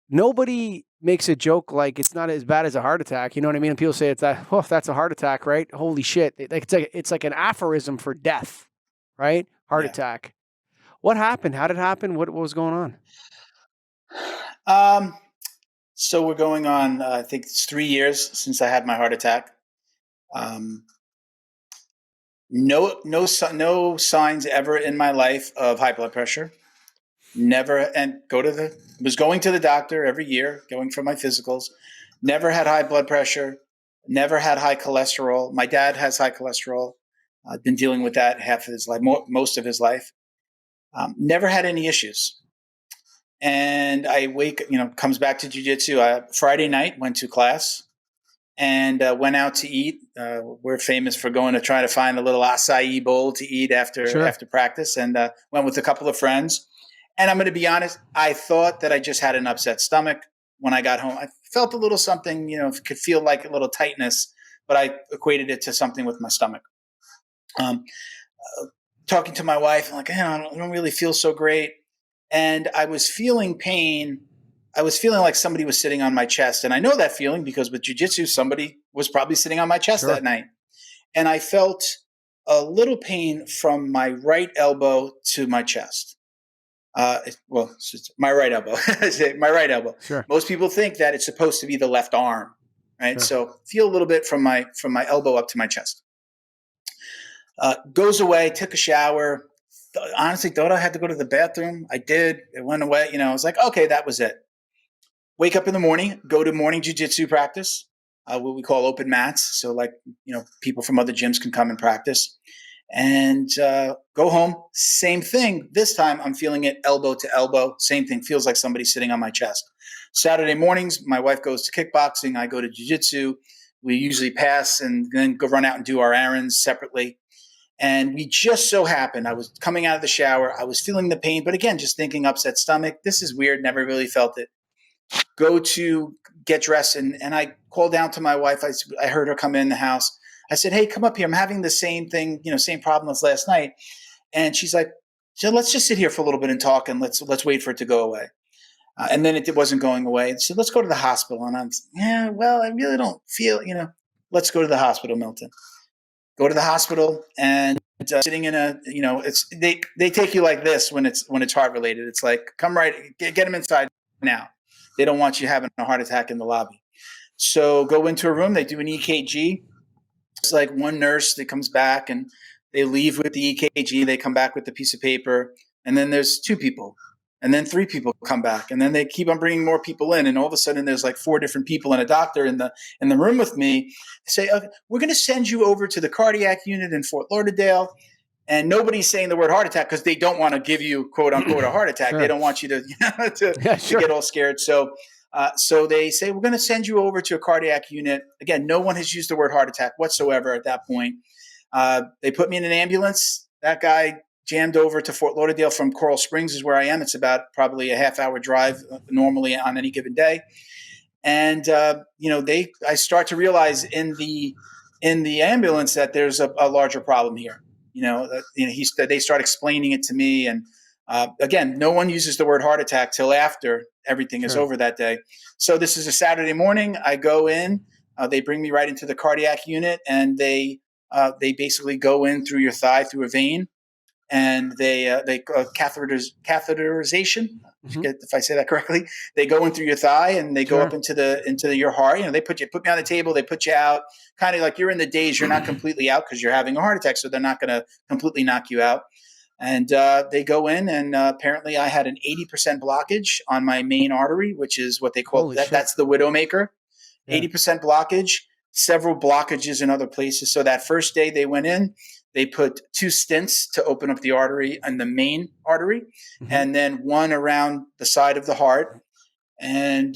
nobody makes a joke like it's not as bad as a heart attack. You know what I mean? And people say that's a heart attack, right? Holy shit! It's like an aphorism for death, right? Heart attack. What happened? How did it happen? What was going on? So we're going on. I think it's 3 years since I had my heart attack. No signs ever in my life of high blood pressure. Never, and was going to the doctor every year, going for my physicals. Never had high blood pressure. Never had high cholesterol. My dad has high cholesterol. I've been dealing with that half of his life, most of his life. Never had any issues. And I comes back to jiu-jitsu. Friday night, went to class. And went out to eat. We're famous for going to try to find a little acai bowl to eat after practice, and went with a couple of friends. And I'm going to be honest, I thought that I just had an upset stomach. When I got home, I felt a little something, could feel like a little tightness, but I equated it to something with my stomach. Talking to my wife, I'm like, I don't really feel so great. and I was feeling pain. I was feeling like somebody was sitting on my chest. And I know that feeling because with jiu-jitsu, somebody was probably sitting on my chest that night. And I felt a little pain from my right elbow to my chest. It's my right elbow. My right elbow. Sure. Most people think that it's supposed to be the left arm, right? Sure. So feel a little bit from my elbow up to my chest. Goes away. Took a shower. Honestly, thought I had to go to the bathroom. I did. It went away. I was like, okay, that was it. Wake up in the morning. Go to morning jiu-jitsu practice. What we call open mats. So like, people from other gyms can come and practice. And go home. Same thing. This time I'm feeling it elbow to elbow. Same thing. Feels like somebody's sitting on my chest. Saturday mornings, my wife goes to kickboxing. I go to jiu-jitsu. We usually pass and then go run out and do our errands separately. And we just so happened, I was coming out of the shower. I was feeling the pain. But again, just thinking upset stomach. This is weird. Never really felt it. Go to get dressed. And I called down to my wife. I heard her come in the house. I said, hey, come up here. I'm having the same thing, same problem as last night. And she's like, so let's just sit here for a little bit and talk, and let's wait for it to go away. And then it wasn't going away. And so let's go to the hospital. And I really don't feel, let's go to the hospital, Milton. Go to the hospital, and sitting in they take you like this when it's heart related. It's like, come right, get them inside now. They don't want you having a heart attack in the lobby. So go into a room. They do an EKG. It's like one nurse that comes back and they leave with the EKG. They come back with the piece of paper, and then there's 2 people, and then 3 people come back, and then they keep on bringing more people in, and all of a sudden there's like 4 different people and a doctor in the room with me. They say, okay, we're going to send you over to the cardiac unit in Fort Lauderdale. And nobody's saying the word heart attack because they don't want to give you, quote unquote, a heart attack. Sure. They don't want you to to get all scared. So they say, we're going to send you over to a cardiac unit. Again, no one has used the word heart attack whatsoever at that point. They put me in an ambulance. That guy jammed over to Fort Lauderdale from Coral Springs is where I am. It's about probably a half-hour drive normally on any given day. And, I start to realize in the ambulance that there's a larger problem here. They start explaining it to me. And again, no one uses the word heart attack till after everything is over that day. So this is a Saturday morning. I go in, they bring me right into the cardiac unit, and they basically go in through your thigh through a vein, and they catheterization. Mm-hmm. If I say that correctly, they go in through your thigh and they go up into your heart. They put me on the table, they put you out, kind of like you're in the daze. You're not completely out because you're having a heart attack, so they're not going to completely knock you out. And they go in, and apparently I had an 80% blockage on my main artery, which is what they call that's the widowmaker. 80% blockage, several blockages in other places. So that first day they went in, they put 2 stents to open up the artery and the main artery, and then one around the side of the heart. And,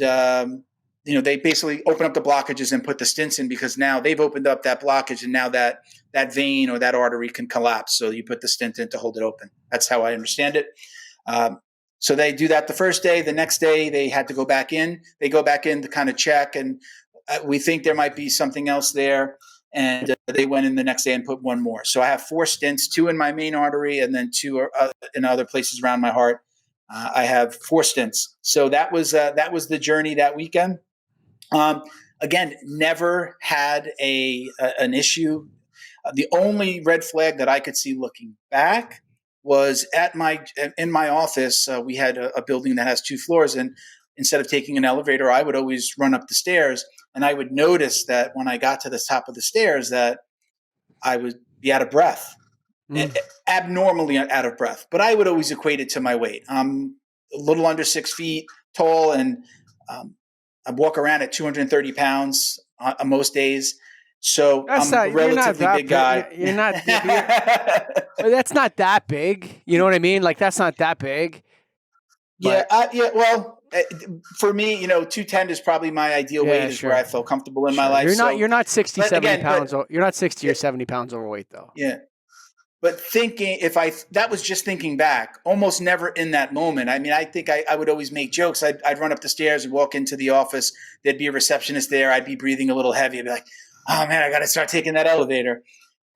they basically open up the blockages and put the stents in because now they've opened up that blockage, and now that vein or that artery can collapse. So you put the stent in to hold it open. That's how I understand it. So they do that the first day. The next day they had to go back in. They go back in to kind of check, and we think there might be something else there. And they went in the next day and put 1 more. So I have 4 stents, 2 in my main artery and then 2 in other places around my heart. I have 4 stents. So that was the journey that weekend. Again, never had an issue. The only red flag that I could see looking back was in my office. We had a building that has 2 floors, and instead of taking an elevator, I would always run up the stairs. And I would notice that when I got to the top of the stairs that I would be out of breath, abnormally out of breath. But I would always equate it to my weight. I'm a little under 6 feet tall, and I walk around at 230 pounds on most days. So I'm a relatively big guy. You're not. That's not that big. You know what I mean? Like, that's not that big. But. Well. For me, 210 is probably my ideal weight. Is where I feel comfortable in my life. You're not 60, 70 pounds. You're not 60 or 70 pounds overweight, though. Yeah. But that was just thinking back, almost never in that moment. I mean, I think I would always make jokes. I'd run up the stairs and walk into the office. There'd be a receptionist there. I'd be breathing a little heavy. I'd be like, oh man, I got to start taking that elevator.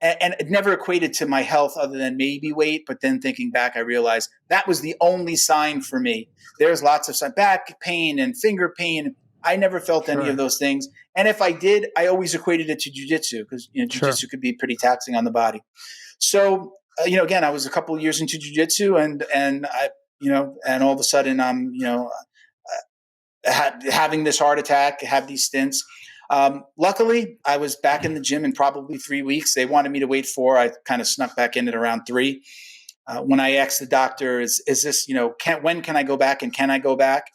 and it never equated to my health other than maybe weight. But then thinking back, I realized that was the only sign for me. There's lots of back pain and finger pain. I never felt any of those things. And if I did, I always equated it to jiu-jitsu because jiu-jitsu could be pretty taxing on the body. So, again, I was a couple of years into jiu-jitsu and I, and all of a sudden I'm, having this heart attack, have these stints. Luckily, I was back in the gym in probably 3 weeks. They wanted me to wait 4. I kind of snuck back in at around 3. When I asked the doctor, is this, when can I go back and can I go back?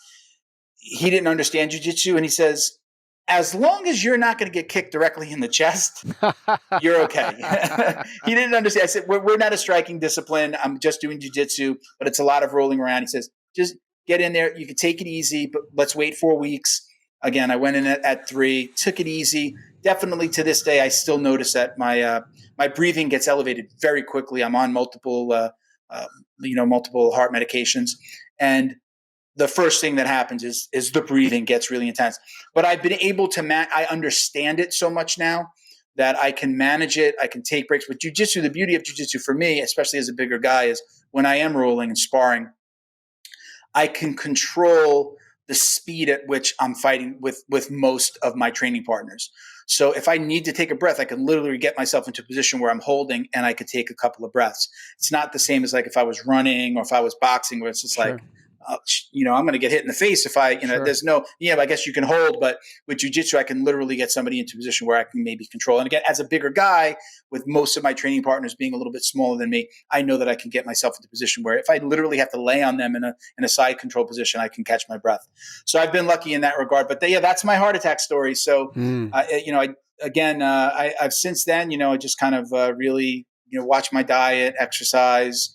He didn't understand jiu-jitsu. And he says, as long as you're not going to get kicked directly in the chest, you're okay. He didn't understand. I said, we're not a striking discipline. I'm just doing jiu-jitsu, but it's a lot of rolling around. He says, just get in there. You can take it easy, but let's wait 4 weeks. Again, I went in at 3, took it easy. Definitely to this day, I still notice that my breathing gets elevated very quickly. I'm on multiple heart medications. And the first thing that happens is the breathing gets really intense. But I've been able to I understand it so much now that I can manage it. I can take breaks. With jiu-jitsu, the beauty of jiu-jitsu for me, especially as a bigger guy, is when I am rolling and sparring, I can control the speed at which I'm fighting with most of my training partners. So if I need to take a breath, I can literally get myself into a position where I'm holding and I could take a couple of breaths. It's not the same as like if I was running or if I was boxing, where it's just like, I'm going to get hit in the face if I, there's no, I guess you can hold, but with jiu-jitsu, I can literally get somebody into a position where I can maybe control. And again, as a bigger guy, with most of my training partners being a little bit smaller than me, I know that I can get myself into a position where if I literally have to lay on them in a side control position, I can catch my breath. So I've been lucky in that regard, but that's my heart attack story. So, I've since then, I just kind of really, watch my diet, exercise,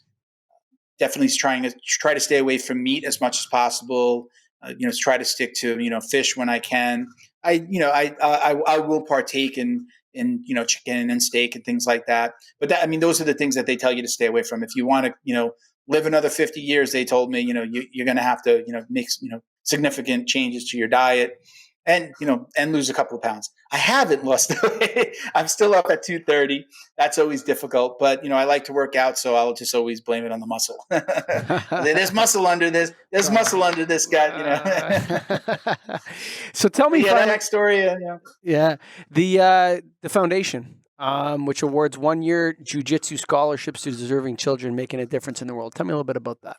definitely try to stay away from meat as much as possible. Try to stick to fish when I can. I will partake in chicken and steak and things like that. But those are the things that they tell you to stay away from. If you want to live another 50 years, they told me you're going to have to make significant changes to your diet and lose a couple of pounds. I haven't lost the weight. I'm still up at 230. That's always difficult, but I like to work out, so I'll just always blame it on the muscle. There's muscle under this. There's muscle under this guy. So tell me, that next story. The foundation, which awards 1-year jiu-jitsu scholarships to deserving children making a difference in the world. Tell me a little bit about that.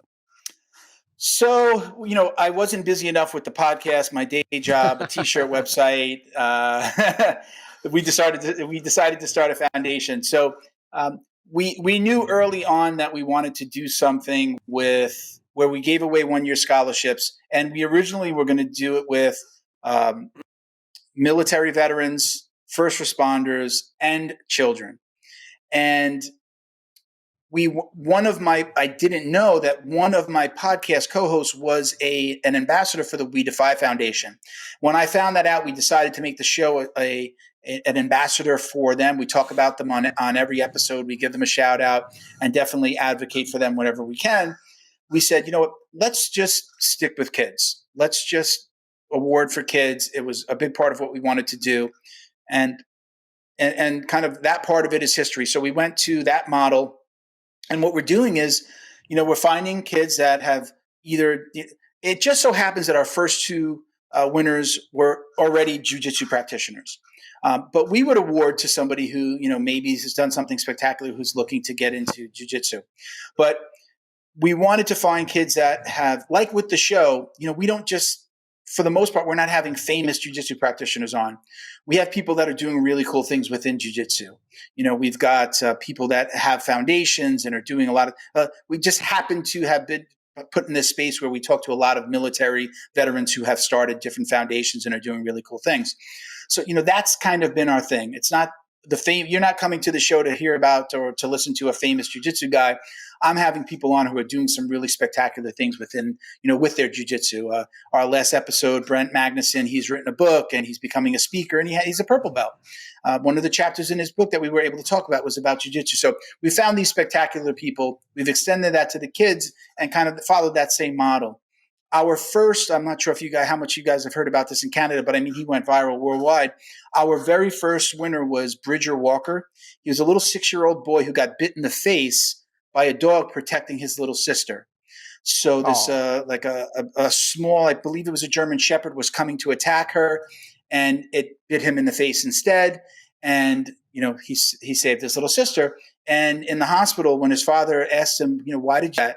So, I wasn't busy enough with the podcast, my day job, a t-shirt website. We decided to start a foundation. So we knew early on that we wanted to do something where we gave away 1-year scholarships. And we originally were going to do it with military veterans, first responders, and children. And I didn't know that one of my podcast co-hosts was an ambassador for the We Defy Foundation. When I found that out, we decided to make the show an ambassador for them. We talk about them on every episode. We give them a shout out and definitely advocate for them whenever we can. We said, let's just stick with kids. Let's just award for kids. It was a big part of what we wanted to do. And kind of that part of it is history. So we went to that model. And what we're doing is, we're finding kids that have it just so happens that our first 2 winners were already jiu-jitsu practitioners. But we would award to somebody who, maybe has done something spectacular, who's looking to get into jiu-jitsu. But we wanted to find kids that have, like with the show, we don't just, for the most part, we're not having famous jiu-jitsu practitioners on. We have people that are doing really cool things within jiu-jitsu. We've got people that have foundations and are doing a lot of, we just happen to have been put in this space where we talk to a lot of military veterans who have started different foundations and are doing really cool things. So, that's kind of been our thing. It's not the fame. You're not coming to the show to hear about or to listen to a famous jiu-jitsu guy. I'm having people on who are doing some really spectacular things within, with their jiu-jitsu. Our last episode, Brent Magnuson, he's written a book and he's becoming a speaker and he's a purple belt. One of the chapters in his book that we were able to talk about was about jiu-jitsu. So we found these spectacular people. We've extended that to the kids and kind of followed that same model. our first, I'm not sure if how much you guys have heard about this in Canada, but I mean, he went viral worldwide. Our very first winner was Bridger Walker. He was a little 6-year-old boy who got bit in the face by a dog protecting his little sister. So this, like a small, I believe it was a German Shepherd, was coming to attack her, and it bit him in the face instead. And, he saved his little sister. And in the hospital, when his father asked him, why did you do that?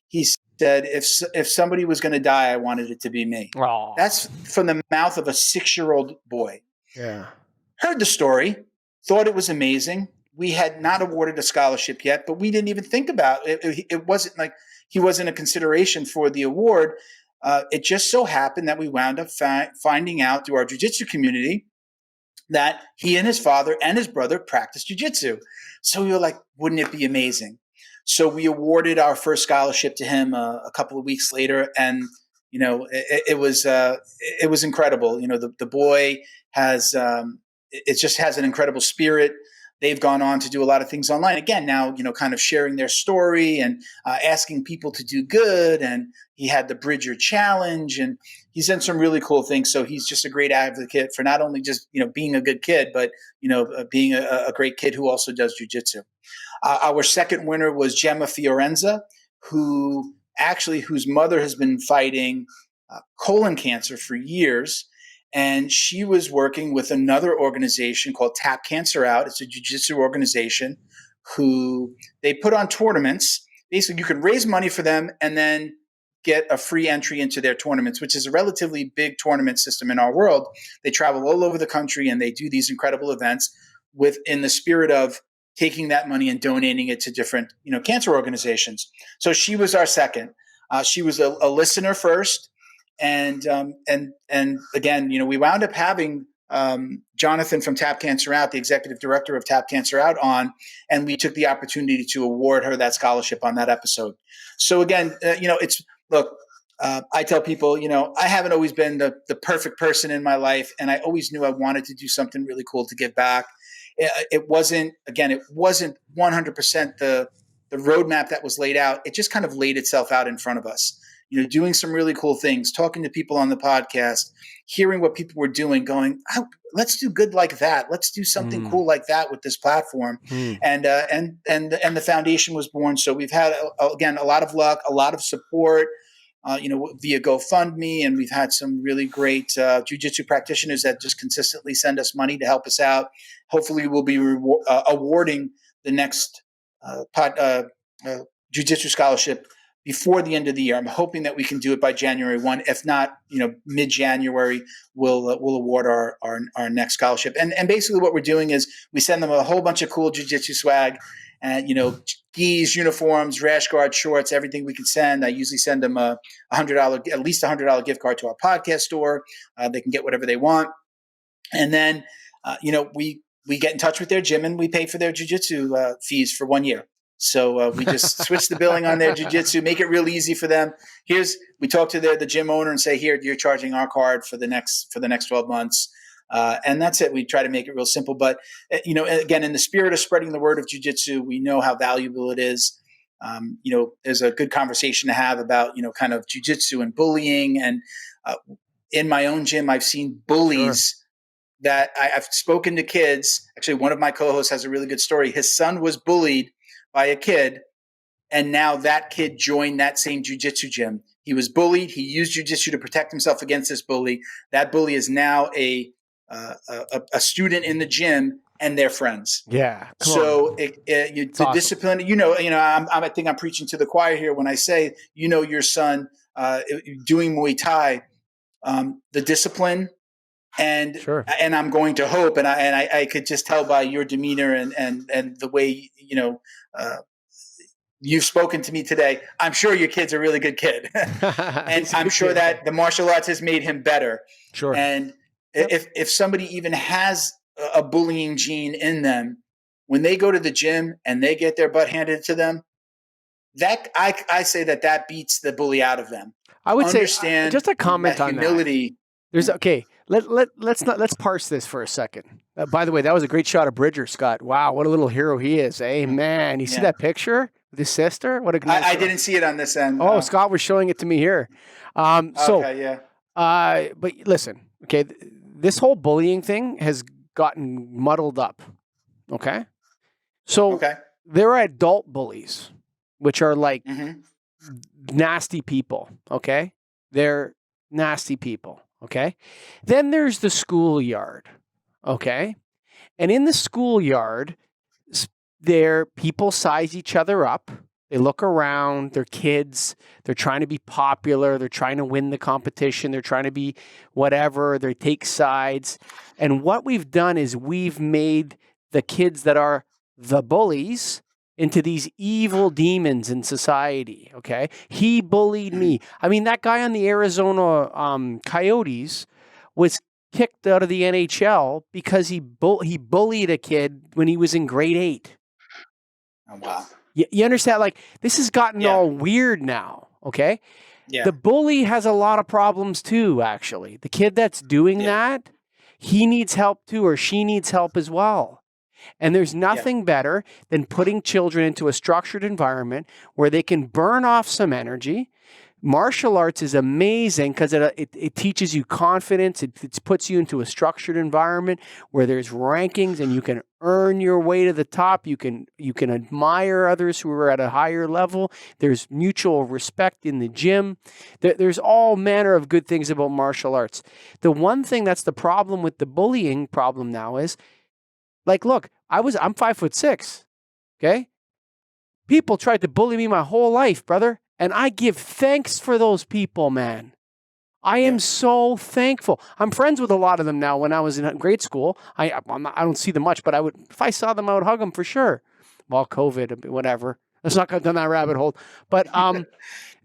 He said, if somebody was going to die, I wanted it to be me. Oh. That's from the mouth of a 6-year-old boy. Yeah. Heard the story, thought it was amazing. We had not awarded a scholarship yet, but we didn't even think about it. It wasn't like he wasn't a consideration for the award. It just so happened that we wound up finding out through our jiu-jitsu community that he and his father and his brother practiced jiu-jitsu. So we were like, wouldn't it be amazing? So we awarded our first scholarship to him a couple of weeks later, and it was incredible. The boy has it just has an incredible spirit. They've gone on to do a lot of things online. Again, now, kind of sharing their story and asking people to do good. And he had the Bridger Challenge, and he's done some really cool things. So he's just a great advocate for not only just, being a good kid, but, being a great kid who also does jiu-jitsu. Our second winner was Gemma Fiorenza, whose mother has been fighting colon cancer for years. And she was working with another organization called Tap Cancer Out. It's a jiu-jitsu organization who they put on tournaments. Basically, you can raise money for them and then get a free entry into their tournaments, which is a relatively big tournament system in our world. They travel all over the country and they do these incredible events in the spirit of taking that money and donating it to different, cancer organizations. So she was our second. She was a listener first. And again, we wound up having Jonathan from Tap Cancer Out, the executive director of Tap Cancer Out, on, and we took the opportunity to award her that scholarship on that episode. So again, I tell people, I haven't always been the perfect person in my life, and I always knew I wanted to do something really cool to give back. It wasn't 100% the roadmap that was laid out. It just kind of laid itself out in front of us. Doing some really cool things, talking to people on the podcast, hearing what people were doing, going, oh, let's do good like that. Let's do something cool like that with this platform. And the foundation was born. So we've had, again, a lot of luck, a lot of support, via GoFundMe. And we've had some really great jiu-jitsu practitioners that just consistently send us money to help us out. Hopefully we'll be awarding the next jiu-jitsu scholarship before the end of the year. I'm hoping that we can do it by January 1. If not, mid-January, we'll award our next scholarship. And basically what we're doing is we send them a whole bunch of cool jiu-jitsu swag, and gis, uniforms, rash guard, shorts, everything we can send. I usually send them at least $100 gift card to our podcast store. They can get whatever they want. And then, we get in touch with their gym and we pay for their jiu-jitsu fees for 1 year. So we just switch the billing on their jiu-jitsu, make it real easy for them. We talk to the gym owner and say, here, you're charging our card for the next 12 months. And that's it. We try to make it real simple. But, again, in the spirit of spreading the word of jiu-jitsu, we know how valuable it is. There's a good conversation to have about, kind of jiu-jitsu and bullying. And in my own gym, I've seen bullies that I've spoken to kids. Actually, one of my co-hosts has a really good story. His son was bullied by a kid, and now that kid joined that same jiu-jitsu gym. He was bullied. He used jiu-jitsu to protect himself against this bully. That bully is now a student in the gym, and they're friends. Yeah. So the awesome. Discipline, I think I'm preaching to the choir here when I say, your son doing Muay Thai, the discipline. And and I'm going to hope, and I could just tell by your demeanor and the way you've spoken to me today. I'm sure your kid's a really good kid, and I'm sure that the martial arts has made him better. Sure. And if somebody even has a bullying gene in them, when they go to the gym and they get their butt handed to them, that I say that beats the bully out of them. I would understand say just a comment on humility. There's let's parse this for a second. By the way, that was a great shot of Bridger, Scott. Wow, what a little hero he is. Hey, man, you see that picture? with his sister. What a I didn't see it on this end. Oh, Scott was showing it to me here. Okay, yeah. But listen, okay, this whole bullying thing has gotten muddled up. Okay, so Okay. there are adult bullies, which are like Mm-hmm. nasty people. Okay, they're nasty people. Okay, then there's the schoolyard. Okay, and in the schoolyard, there people size each other up. They look around, they're kids, they're trying to be popular, they're trying to win the competition, they're trying to be whatever, they take sides. And what we've done is we've made the kids that are the bullies into these evil demons in society, okay? He bullied me. I mean, that guy on the Arizona Coyotes was kicked out of the NHL because he bullied a kid when he was in grade 8. Oh, wow. You understand? Like, this has gotten Yeah. all weird now, okay? Yeah. The bully has a lot of problems too, actually. The kid that's doing that, he needs help too, or she needs help as well. And there's nothing better than putting children into a structured environment where they can burn off some energy. Martial arts is amazing because it teaches you confidence. It puts you into a structured environment where there's rankings and you can earn your way to the top. You can admire others who are at a higher level. There's mutual respect in the gym. There's all manner of good things about martial arts. The one thing that's the problem with the bullying problem now is, like, look, I'm 5'6", okay? People tried to bully me my whole life, brother. And I give thanks for those people, man. I am so thankful. I'm friends with a lot of them now. When I was in grade school, I don't see them much, but if I saw them, I would hug them for sure. Well, COVID, whatever. Let's not go down that rabbit hole. But I'm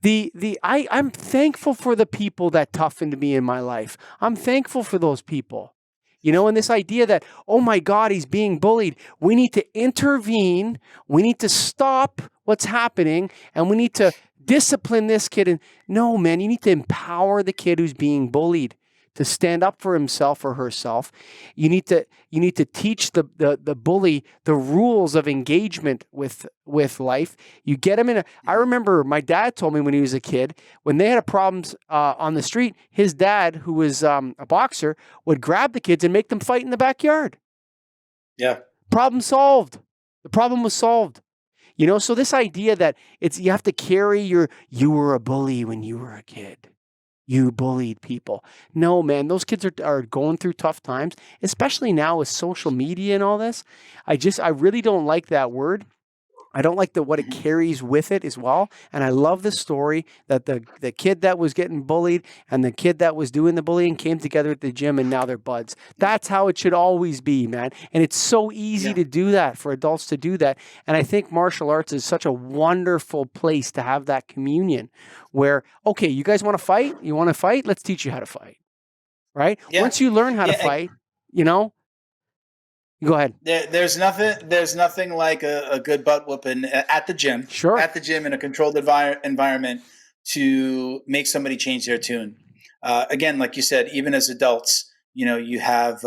thankful for the people that toughened me in my life. I'm thankful for those people. You know, and this idea that, oh my God, he's being bullied. We need to intervene. We need to stop what's happening, and we need to discipline this kid. And no, man, you need to empower the kid who's being bullied to stand up for himself or herself. You need to teach the bully the rules of engagement with life. You get him in I remember my dad told me when he was a kid, when they had a problems on the street, his dad, who was a boxer, would grab the kids and make them fight in the backyard. Yeah. Problem solved. The problem was solved. You know, so this idea that you have to carry you were a bully when you were a kid. You bullied people. No, man, those kids are going through tough times, especially now with social media and all this. I really don't like that word. I don't like what it carries with it as well. And I love the story that the kid that was getting bullied and the kid that was doing the bullying came together at the gym and now they're buds. That's how it should always be, man. And it's so easy to do that, for adults to do that. And I think martial arts is such a wonderful place to have that communion where, okay, you guys want to fight? You want to fight? Let's teach you how to fight. Right? Yeah. Once you learn how to fight, you know, go ahead. There's nothing like a good butt whooping at the gym. Sure. At the gym in a controlled environment to make somebody change their tune. Again, like you said, even as adults, you know, you have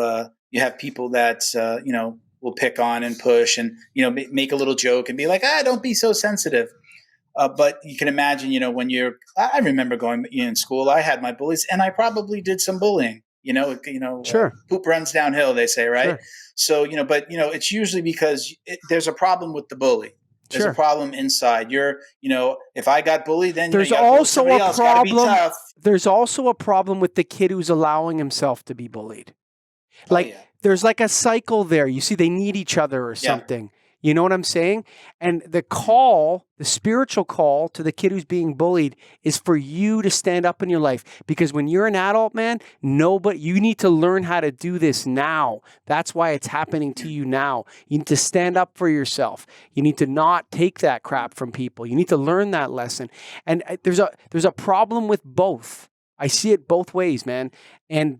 people that you know, will pick on and push and, you know, make a little joke and be like, don't be so sensitive. But you can imagine, you know, when I remember going in school, I had my bullies and I probably did some bullying. Sure. Poop runs downhill, they say, right? Sure. So, you know, but, you know, it's usually because there's a problem with the bully. There's a problem inside. You know, if I got bullied, then there's also a problem. There's also a problem with the kid who's allowing himself to be bullied. Like, there's like a cycle there. You see, they need each other or something. You know what I'm saying? And the spiritual call to the kid who's being bullied is for you to stand up in your life. Because when you're an adult, man, you need to learn how to do this now. That's why it's happening to you now. You need to stand up for yourself. You need to not take that crap from people. You need to learn that lesson. And there's a problem with both. I see it both ways, man. And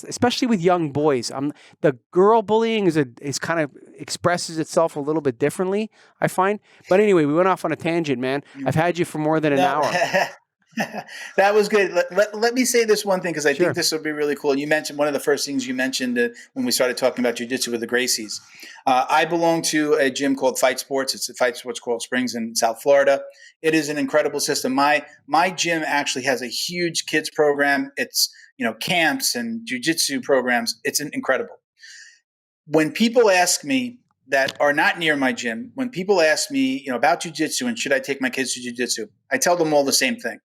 especially with young boys, the girl bullying is kind of expresses itself a little bit differently, I find. But anyway, we went off on a tangent, man. I've had you for more than an hour. That was good. Let me say this one thing, because I Sure. think this will be really cool. You mentioned one of the first things you mentioned when we started talking about jiu-jitsu with the Gracies. I belong to a gym called Fight Sports. It's a Fight Sports Coral Springs in South Florida. It is an incredible system. My gym actually has a huge kids program. It's, camps and jiu-jitsu programs. It's incredible. When people ask me that are not near my gym, when people ask me, about jiu-jitsu and should I take my kids to jiu-jitsu, I tell them all the same thing.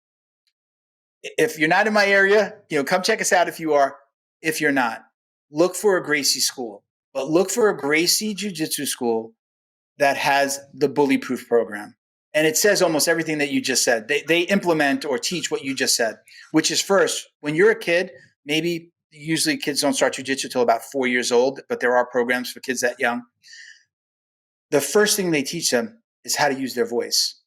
If you're not in my area, come check us out if you are. If you're not, look for a Gracie school, but look for a Gracie jiu-jitsu school that has the bully proof program. And it says almost everything that you just said. They implement or teach what you just said, which is first, when you're a kid, maybe usually kids don't start jiu-jitsu till about 4 years old, but there are programs for kids that young. The first thing they teach them is how to use their voice.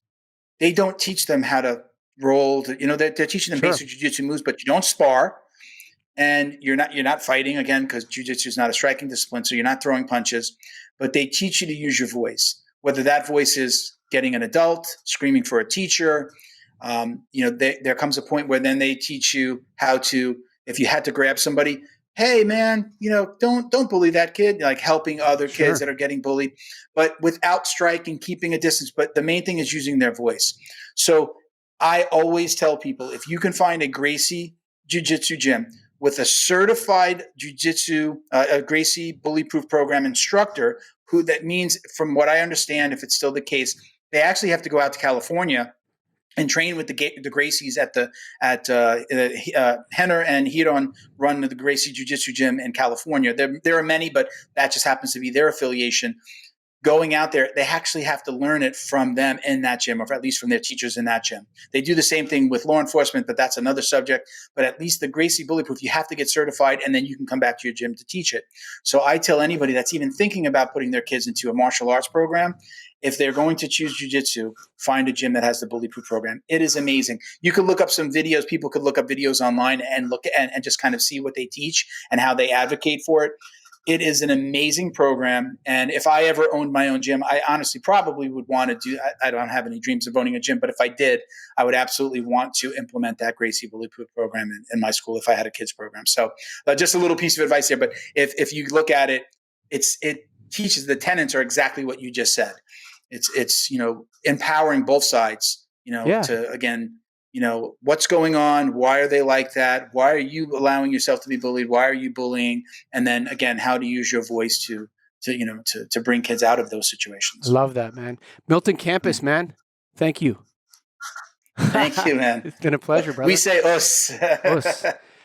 They don't teach them how to roll. They're teaching them basic jiu-jitsu moves, but you don't spar, and you're not fighting, again, because jiu-jitsu is not a striking discipline, so you're not throwing punches. But they teach you to use your voice, whether that voice is getting an adult, screaming for a teacher. There comes a point where then they teach you how to, if you had to grab somebody, hey man, don't bully that kid, like helping other kids that are getting bullied, but without striking, keeping a distance. But the main thing is using their voice. So I always tell people, if you can find a Gracie jiu-jitsu gym with a certified jiu-jitsu, a Gracie bully-proof program instructor, that means, from what I understand, if it's still the case, they actually have to go out to California and train with the Gracies at Henner and Hiron run the Gracie Jiu-Jitsu gym in California. There are many, but that just happens to be their affiliation. Going out there, they actually have to learn it from them in that gym, or at least from their teachers in that gym. They do the same thing with law enforcement, but that's another subject. But at least the Gracie Bullyproof, you have to get certified, and then you can come back to your gym to teach it. So I tell anybody that's even thinking about putting their kids into a martial arts program, if they're going to choose jiu-jitsu, find a gym that has the Bullyproof program. It is amazing. You could look up some videos. People could look up videos online and look and just kind of see what they teach and how they advocate for it. It is an amazing program. And if I ever owned my own gym, I honestly probably would want to do, I don't have any dreams of owning a gym, but if I did, I would absolutely want to implement that Gracie Bullyproof program in my school if I had a kids program. So just a little piece of advice here. But if you look at it, it teaches, the tenets are exactly what you just said. It's empowering both sides, to, again, what's going on? Why are they like that? Why are you allowing yourself to be bullied? Why are you bullying? And then again, how to use your voice to bring kids out of those situations. Love that, man. Milton Campis, man. Thank you. Thank you, man. It's been a pleasure, brother. We say us. Us.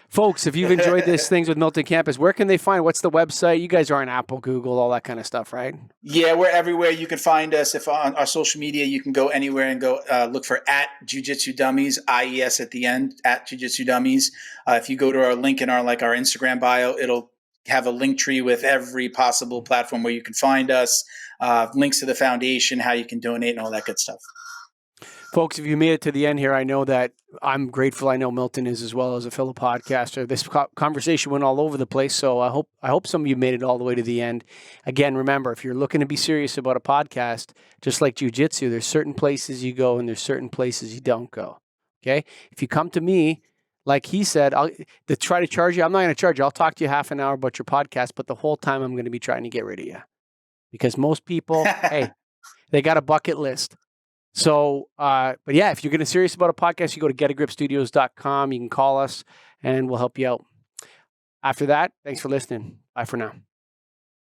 Folks, if you've enjoyed this Things with Milton Campis, where can they find? What's the website? You guys are on Apple, Google, all that kind of stuff, right? Yeah, we're everywhere. You can find us. If on our social media, you can go anywhere and go look for @Jiu-Jitsu Dummies, IES at the end, @Jiu-Jitsu Dummies. If you go to our link in our Instagram bio, it'll have a link tree with every possible platform where you can find us, links to the foundation, how you can donate, and all that good stuff. Folks, if you made it to the end here, I know that I'm grateful. I know Milton is as well, as a fellow podcaster. This conversation went all over the place, so I hope some of you made it all the way to the end. Again, remember, if you're looking to be serious about a podcast, just like jiu-jitsu, there's certain places you go and there's certain places you don't go. Okay? If you come to me, like he said, to try to charge you, I'm not going to charge you. I'll talk to you half an hour about your podcast, but the whole time I'm going to be trying to get rid of you. Because most people, hey, they got a bucket list. So, but yeah, if you're getting serious about a podcast, you go to getagripstudios.com. You can call us and we'll help you out. After that, thanks for listening. Bye for now.